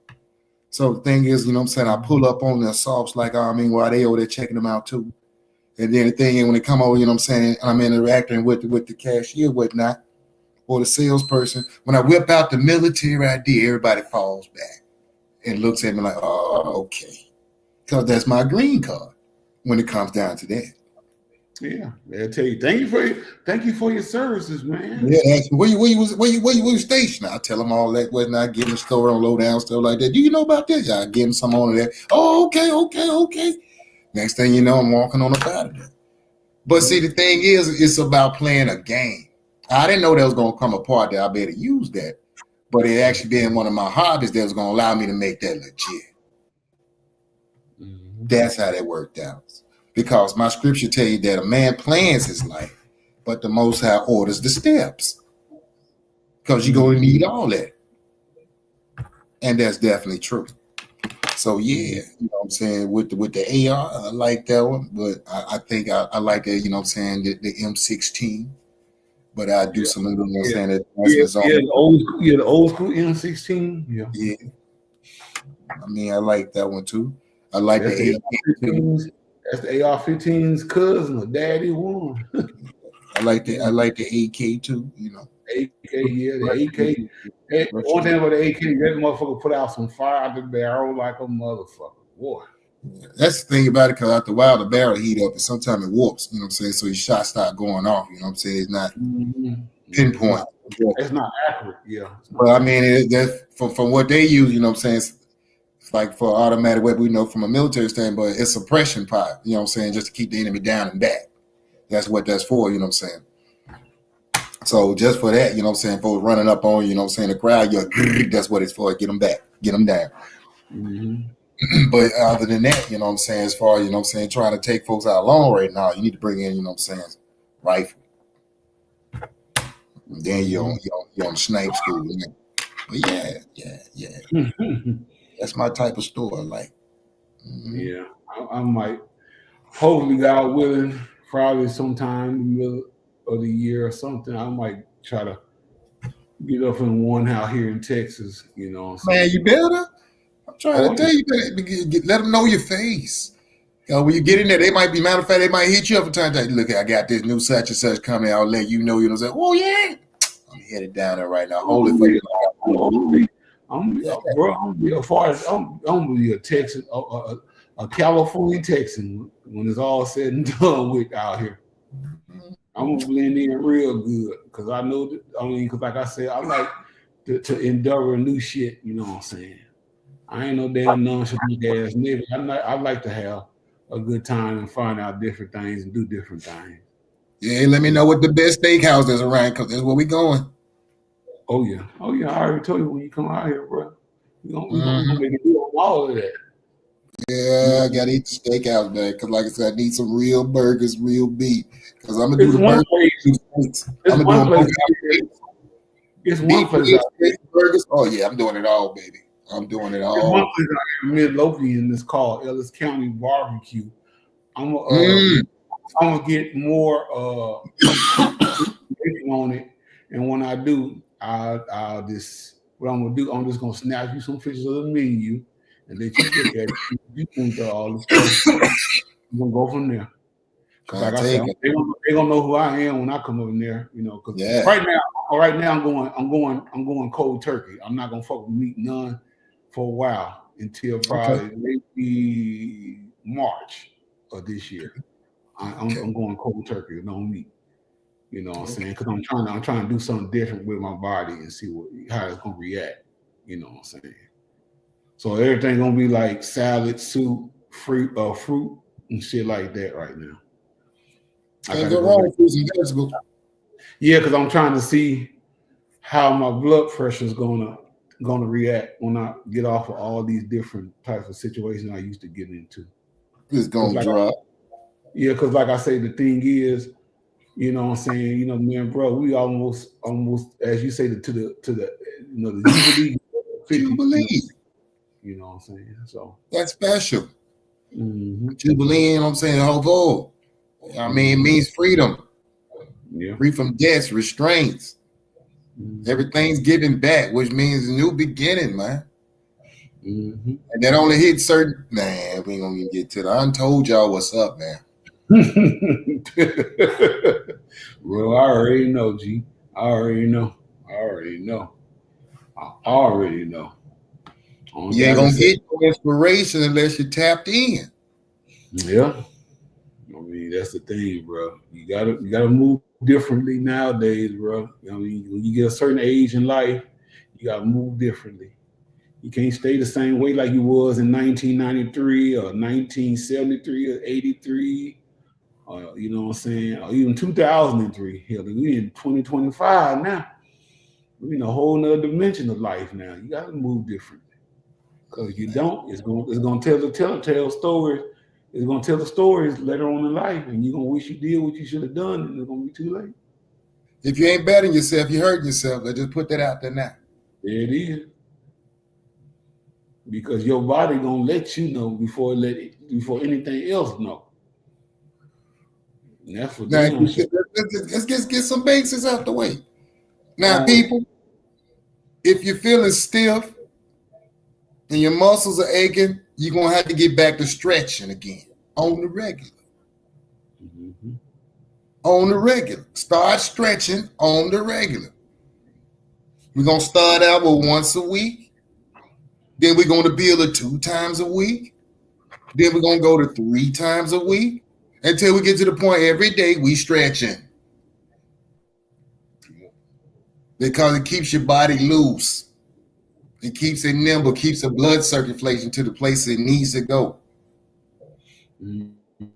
So the thing is, you know what I'm saying, I pull up on their softs like while they over there checking them out too. And then the thing is when they come over, you know what I'm saying, I'm interacting with the cashier, whatnot, or the salesperson. When I whip out the military ID, everybody falls back and looks at me like, oh, okay. Because that's my green card when it comes down to that. Yeah, they'll tell you, thank you for your services, man. Yeah, where you stationed? I tell them all that, whatnot, give them store on low down stuff like that. Do you know about this? I give them some on that. Oh, okay. Next thing you know, I'm walking on up out of there. But see, the thing is, it's about playing a game. I didn't know that was gonna come apart that I better use that, but it actually being one of my hobbies that was gonna allow me to make that legit. That's how that worked out. Because my scripture tell you that a man plans his life, but the Most High orders the steps. Because you're going to need all that. And that's definitely true. So, yeah, you know what I'm saying, with the AR, I like that one. But I think I like that, you know what I'm saying, the M16. But I do some, you know what I'm saying, the old school M16. Yeah. I mean, I like that one, too. I like the AR-15s. That's the AR-15's cousin or daddy one. I like the AK too, you know. AK, yeah, the AK. One thing about the AK, that motherfucker put out some fire out the barrel like a motherfucker. Boy. That's the thing about it, because after a while the barrel heat up and sometimes it warps, you know what I'm saying? So your shots start going off, you know what I'm saying? It's not pinpoint. It's not accurate, yeah. But I mean, that's from what they use, you know what I'm saying? It's like for automatic weapon, we know from a military standpoint, it's suppression pipe, you know what I'm saying, just to keep the enemy down and back. That's what that's for, you know what I'm saying? So just for that, you know what I'm saying, folks running up on you, you know what I'm saying, the crowd, that's what it's for, get them back, get them down. But other than that, you know what I'm saying, as far as, you know what I'm saying, trying to take folks out alone right now, you need to bring in, you know what I'm saying, rifle. And then you're on snipe school. You know? But yeah. That's my type of store, like. Yeah, I might, hopefully, God willing, probably sometime in the middle of the year or something, I might try to get up in one out here in Texas, you know. Man, you better. I'm trying to tell you, let them know your face. You know, when you get in there, they might be, matter of fact, they might hit you up a time. Look, I got this new such and such coming. I'll let you know. You know, say, oh yeah, I'm headed down there right now. Hold it for you. I'm gonna be as far as I'm gonna be a Texan, a California Texan when it's all said and done with out here. I'm gonna blend in real good because I know that. I mean, because like I said, I like to endeavor new shit. You know what I'm saying? I ain't no damn nonchalant ass nigga. I like to have a good time and find out different things and do different things. Yeah, let me know what the best steakhouse is around because that's where we going. Oh yeah. I already told you when you come out here, bro. We gonna make it do all of that. Yeah, I gotta eat the steakhouse, man. Because like I said, I need some real burgers, real beef. Because I'm gonna do the burgers. I'm gonna do It's one place. Burgers. Oh yeah, I'm doing it all, baby. I'm doing it all. There's one place out here in Midlothian that's called Ellis County Barbecue. I'm gonna get more on it, and when I do, I'll just what I'm gonna do. I'm just gonna snap you some pictures of the menu and let you look at it. You think all the stuff. I'm gonna go from there. Cause like I said, they're gonna know who I am when I come over there. You know, because right now I'm going cold turkey. I'm not gonna fuck with meat none for a while until probably maybe March of this year. I'm going cold turkey, no meat. You know what I'm saying? Because I'm trying to do something different with my body and see how it's gonna react. You know what I'm saying? So everything gonna be like salad, soup, fruit, and shit like that right now. Can't go wrong with fruits and vegetables. Yeah, because I'm trying to see how my blood pressure is gonna react when I get off of all these different types of situations I used to get into. It's gonna drop. Yeah, because like I say, the thing is, you know what I'm saying, you know, man, bro, we almost as you say, to the you know, the Jubilee. You know what I'm saying? So that's special. Jubilee, you know what I'm saying, the whole goal. I mean, it means freedom. Yeah. Free from debts, restraints. Everything's giving back, which means a new beginning, man. Mm-hmm. And that only hit certain. Man, we ain't gonna even get to that. I done told y'all what's up, man. Well, I already know, G. I already know. You ain't gonna get no inspiration unless you tapped in. Yeah. I mean, that's the thing, bro. You gotta move differently nowadays, bro. I mean, when you get a certain age in life, you gotta move differently. You can't stay the same way like you was in 1993 or 1973 or 83. You know what I'm saying? Or even 2003. Hell, we in 2025 now. We're in a whole nother dimension of life now. You gotta move differently. Because if you don't, it's gonna tell stories. It's gonna tell the stories later on in life, and you're gonna wish you did what you should have done, and it's gonna be too late. If you ain't bettering yourself, you're hurting yourself. Let's just put that out there now. There it is. Because your body gonna let you know before anything else know. And that's what now, let's get some basics out the way. Now, people, if you're feeling stiff and your muscles are aching, you're going to have to get back to stretching again on the regular. Mm-hmm. On the regular. Start stretching on the regular. We're going to start out with once a week. Then we're going to build it 2 times a week. Then we're going to go to 3 times a week until we get to the point every day we stretching. Because it keeps your body loose. It keeps it nimble, keeps the blood circulation to the place it needs to go. Mm-hmm.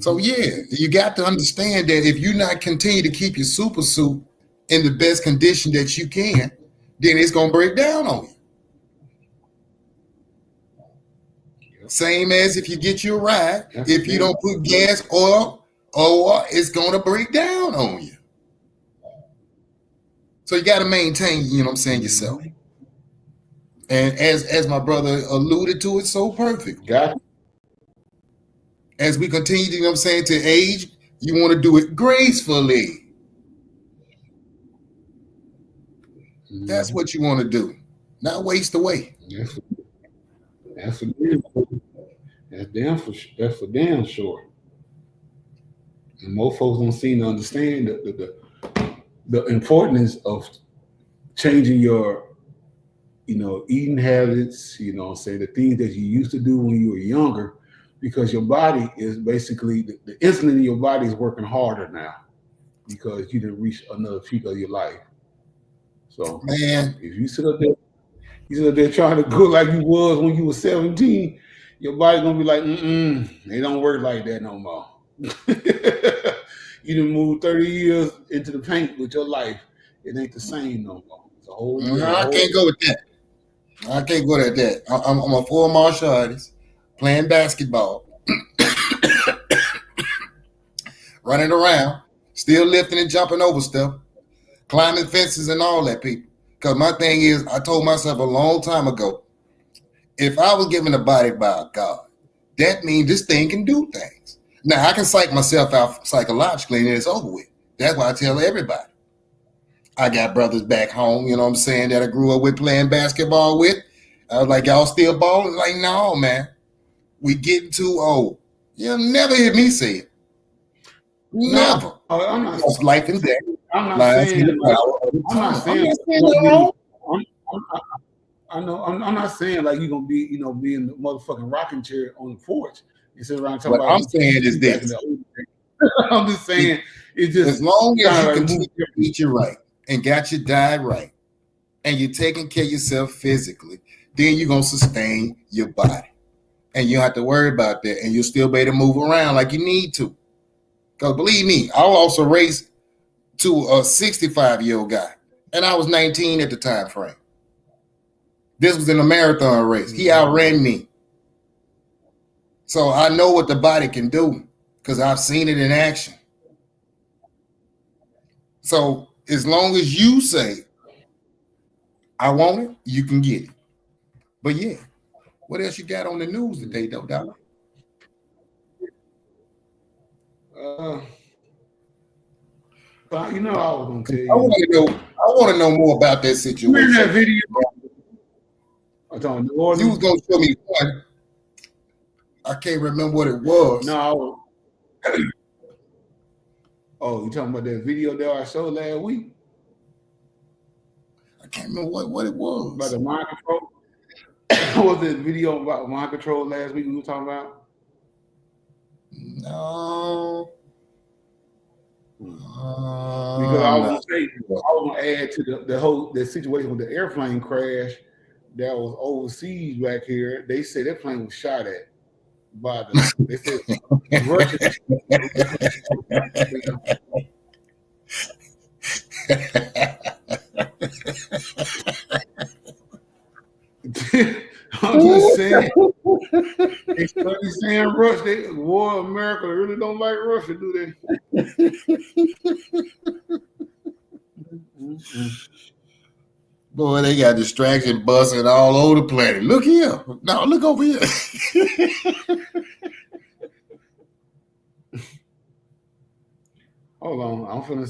So yeah, you got to understand that if you not continue to keep your super suit in the best condition that you can, then it's going to break down on you. Same as if you get you a ride, if you don't put gas, oil, it's going to break down on you. So you got to maintain, you know what I'm saying, yourself. And as my brother alluded to it so perfect. Got it. As we continue, you know what I'm saying, to age, you want to do it gracefully. Mm-hmm. That's what you want to do. Not waste away. That's for damn sure. And most folks don't seem to understand the importance of changing your, eating habits, the things that you used to do when you were younger, because your body is basically, the insulin in your body is working harder now because you didn't reach another peak of your life. So, man, if you sit up there trying to go like you was when you were 17, your body's gonna be like, they don't work like that no more. You done moved 30 years into the paint with your life. It ain't the same no more. It's a whole. I can't go with that. I can't go with that. I'm a full martial artist, playing basketball, running around, still lifting and jumping over stuff, climbing fences and all that, people. Because my thing is, I told myself a long time ago, if I was given a body by God, that means this thing can do things. Now, I can psych myself out psychologically and it's over with. That's why I tell everybody. I got brothers back home, you know what I'm saying, that I grew up with playing basketball with. I was like, y'all still balling? Like, no, man. We getting too old. You'll never hear me say it. Never. No, I'm not. It's life and death. I'm not saying I'm not saying like you're gonna be, be in the motherfucking rocking chair on the porch and sit around talking what about. I'm saying is this. I'm just saying it's just as long as you continue to eat you right and got your diet right and you're taking care of yourself physically, then you're gonna sustain your body. And you don't have to worry about that, and you'll still be able to move around like you need to. Because believe me, I lost a race to a 65-year-old guy, and I was 19 at the time frame. This was in a marathon race. He outran me. So I know what the body can do because I've seen it in action. So as long as you say, I want it, you can get it. But yeah, what else you got on the news today, though, Dollar? I was gonna tell you. I want to know more about that situation. Remember that video? I don't know. You was gonna show me one. I can't remember what it was. No. Oh, you talking about that video that I showed last week? I can't remember what it was. About the mind control? Was it video about mind control last week we were talking about? No. Because I was gonna add to the situation with the airplane crash that was overseas back here. They said that plane was shot at by they said Russians. I'm just saying. They started saying Russia. They war America really don't like Russia, do they? Boy, they got distraction busting all over the planet. Look here. No, look over here. Hold on. I'm finna.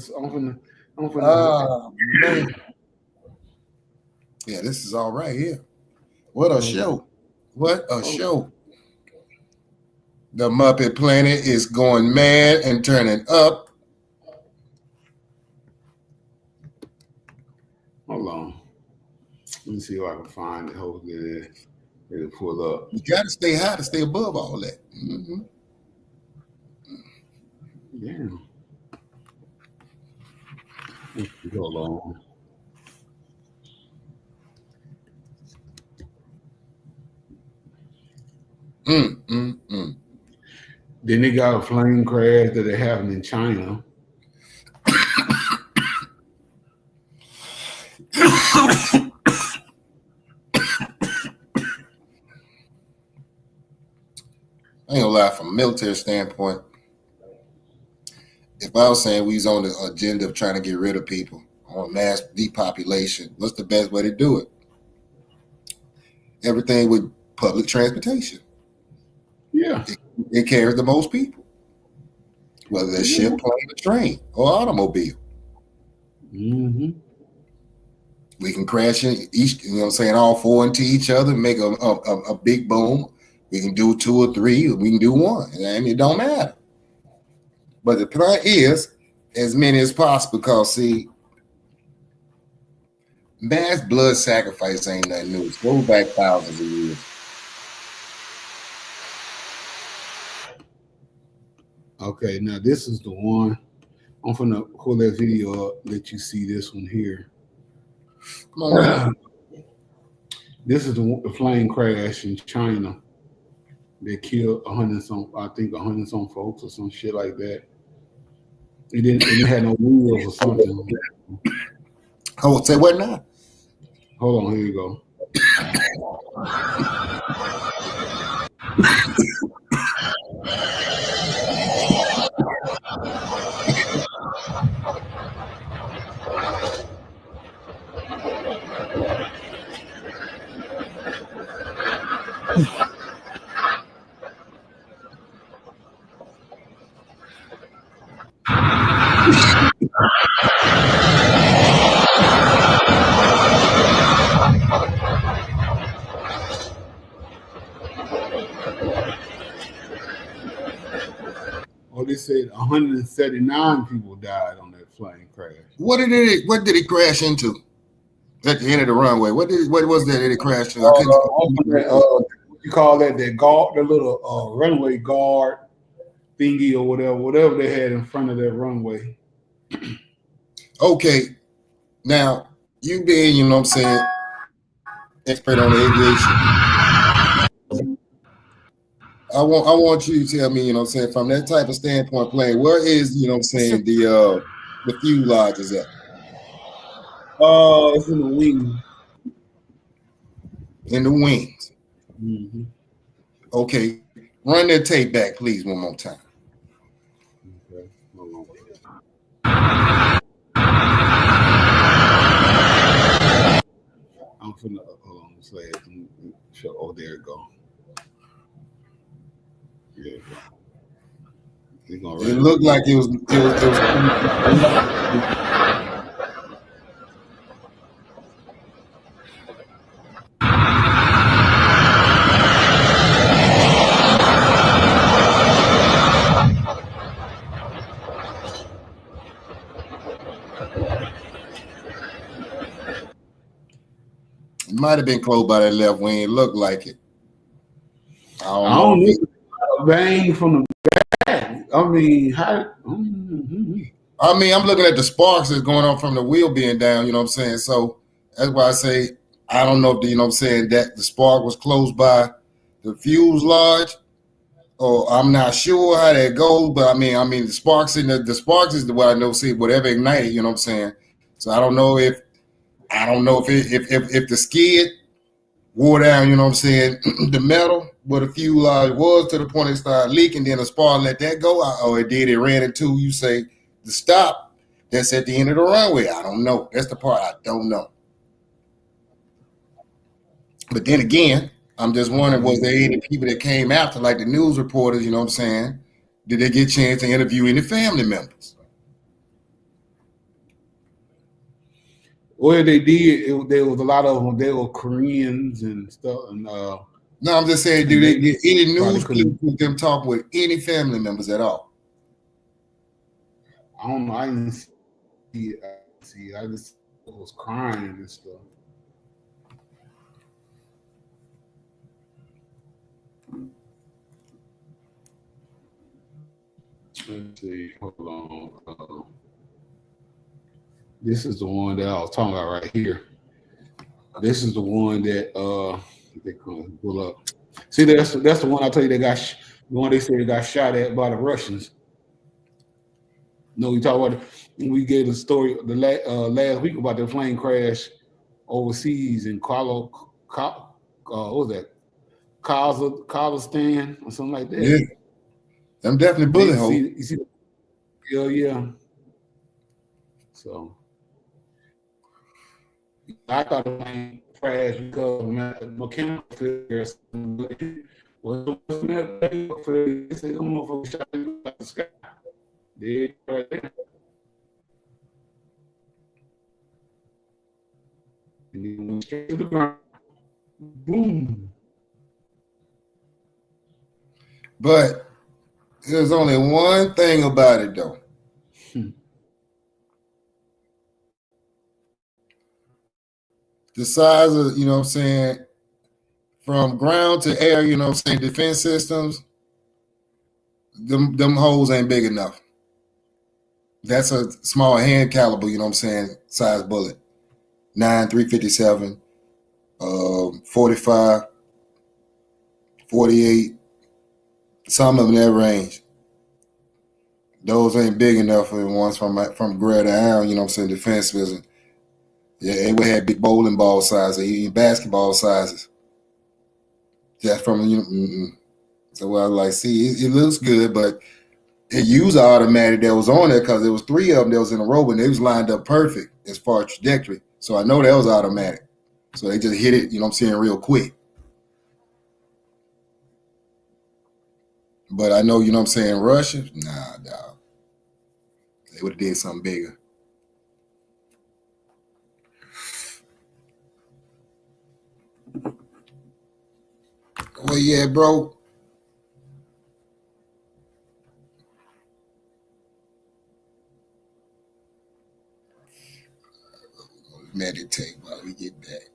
Yeah, this is all right here. What a show. What a show. The Muppet Planet is going mad and turning up. Hold on. Let me see if I can find it. Hopefully it'll pull up. You got to stay high to stay above all that. Mm-hmm. Yeah. Hold on. Then they got a plane crash that it happened in China. I ain't gonna lie, from a military standpoint, if I was saying we was on the agenda of trying to get rid of people on mass depopulation, what's the best way to do it? Everything with public transportation. Yeah. It carries the most people, whether it's ship, plane, or train, or automobile. Mm-hmm. We can crash in each, you know what I'm saying, all four into each other, make a big boom. We can do 2 or 3, or we can do 1. And it don't matter. But the plan is as many as possible, because see, mass blood sacrifice ain't nothing new. It goes back thousands of years. Okay, now this is the one. I'm gonna pull that video up, let you see this one here. Come on. This is the plane crash in China. They killed 100 some folks or some shit like that. It had no wheels or something. Oh, say what now? Hold on, here you go. They said 179 people died on that plane crash. What did it crash into? At the end of the runway. What was that it crashed into? You call that guard, the little runway guard thingy or whatever they had in front of that runway. Okay. Now, you being, you know what I'm saying, expert on aviation. I want you to tell me, you know what I'm saying, from that type of standpoint plane, where is, you know what I'm saying, the fuselage is at? It's in the wing. In the wings. Mm-hmm. Okay. Run that tape back, please, one more time. Okay. Hold on. I'm finna hold on. Say it. Oh, there it go. Yeah. It looked like it was It might have been close by that left wing. It looked like it. I I don't don't know. need a bang from the back. I mean, how? I mean, I'm looking at the sparks that's going on from the wheel being down, you know what I'm saying? So that's why I say I don't know if you know what I'm saying, that the spark was close by the fuselage, or I'm not sure how that goes, but I mean the sparks in the sparks is the way I know, see whatever ignited, you know what I'm saying? So I don't know if if the skid wore down, you know what I'm saying, the metal where the fuselage was to the point it started leaking, then the spark let that go, or it ran into, you say, the stop that's at the end of the runway. I don't know. That's the part I don't know. But then again, I'm just wondering, was there any people that came after, like the news reporters, you know what I'm saying? Did they get a chance to interview any family members? Well, they did. There was a lot of them. They were Koreans and stuff. And No, I'm just saying, do they get any news clips with them talking with any family members at all? I don't know. I didn't see it. I just was crying and stuff. Let's see. Hold on. This is the one that I was talking about right here. This is the one that they couldn't pull up. See, that's the one I tell you they got the one they said they got shot at by the Russians. No, we talked about we gave the story the last week about the plane crash overseas in what was that? Kazakhstan or something like that. Yeah, them definitely bullet holes. You see, yeah. So I thought the plane crashed because of mechanical failure. Well, they said, motherfucker shot you out the sky. They right there. And then went straight to the ground. Boom. But there's only one thing about it, though. The size of, you know what I'm saying, from ground to air, you know what I'm saying, defense systems, them holes ain't big enough. That's a small hand caliber, you know what I'm saying, size bullet. 9.357, 45, 48, some of them in that range. Those ain't big enough for the ones from Greta Allen, you know what I'm saying, defense business. Yeah, they would have big bowling ball sizes, even basketball sizes. That's from, you know, so I was like, see, it looks good, but it used an automatic that was on there because there was 3 of them that was in a row and they was lined up perfect as far as trajectory. So I know that was automatic. So they just hit it, you know what I'm saying, real quick. But I know, you know what I'm saying, Russia, nah, dog. They would have did something bigger. Well, yeah, bro. Meditate while we get back.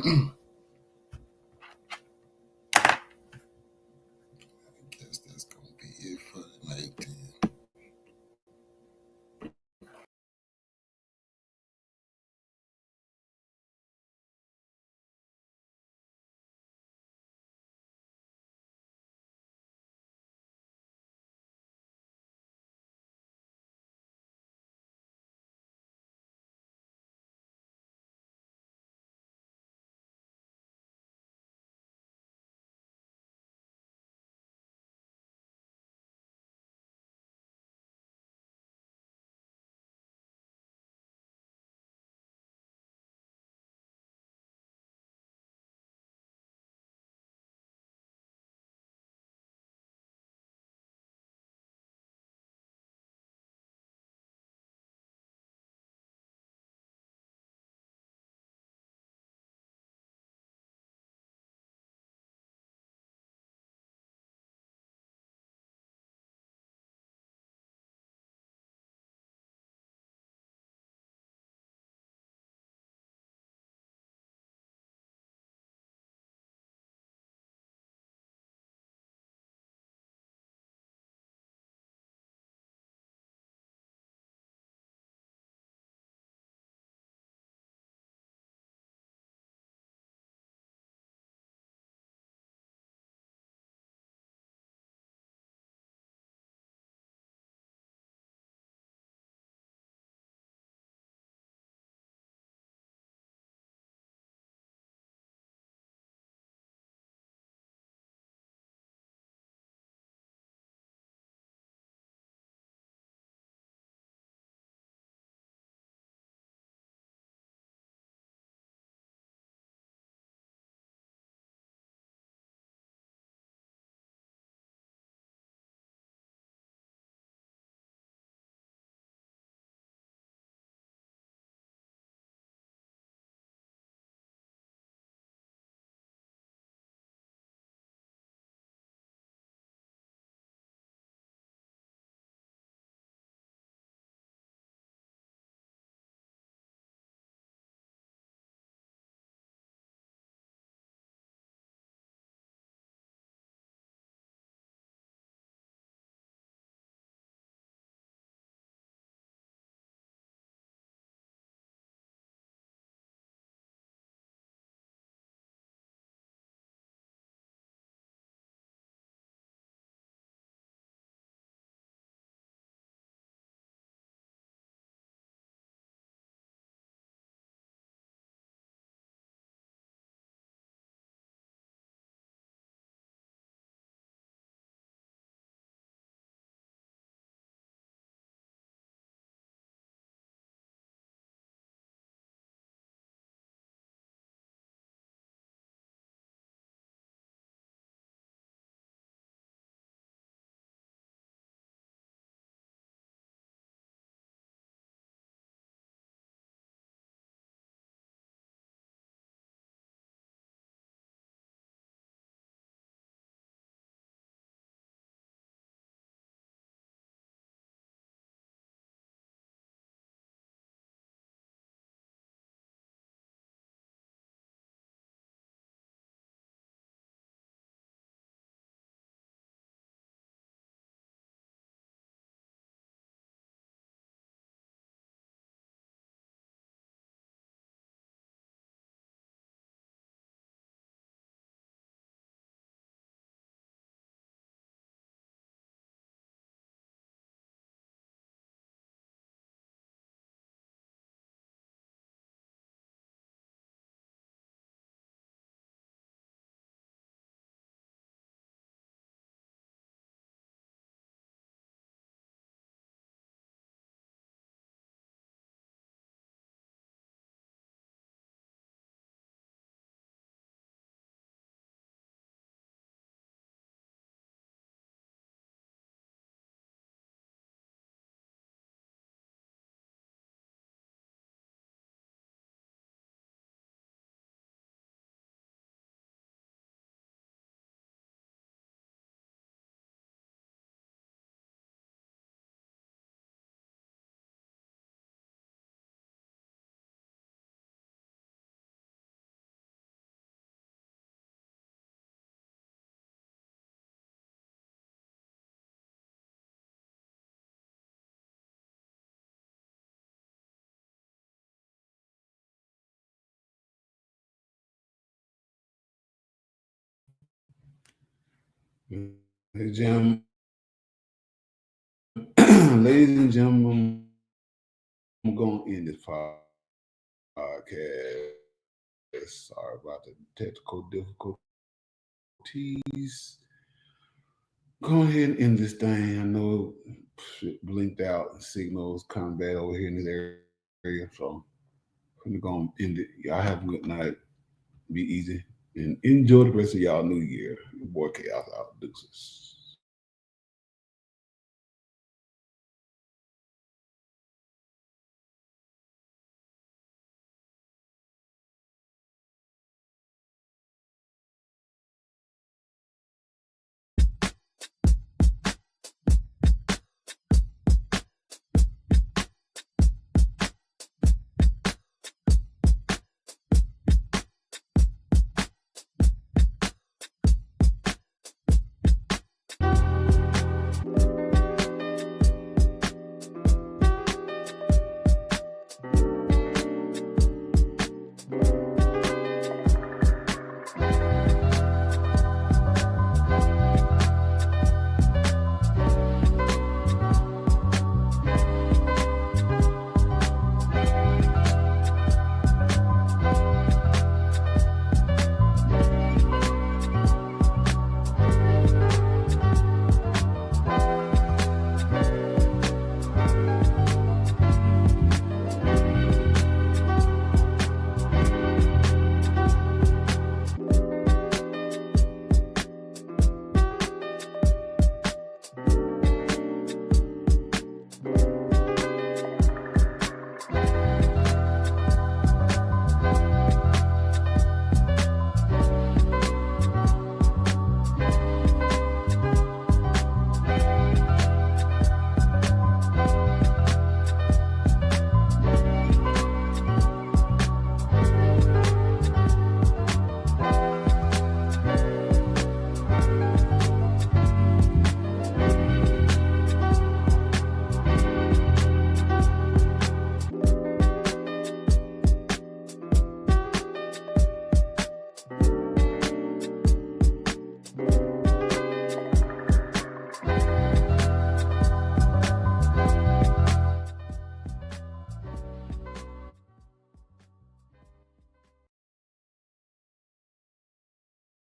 guess that's gonna be it for tonight. Then. Ladies and gentlemen, I'm going to end this podcast. Sorry about the technical difficulties. Go ahead and end this thing. I know shit blinked out and signals kind of bad over here in this area. So I'm going to end it. Y'all have a good night. Be easy. And enjoy the rest of y'all new year. Your boy Chaos out. Deuces.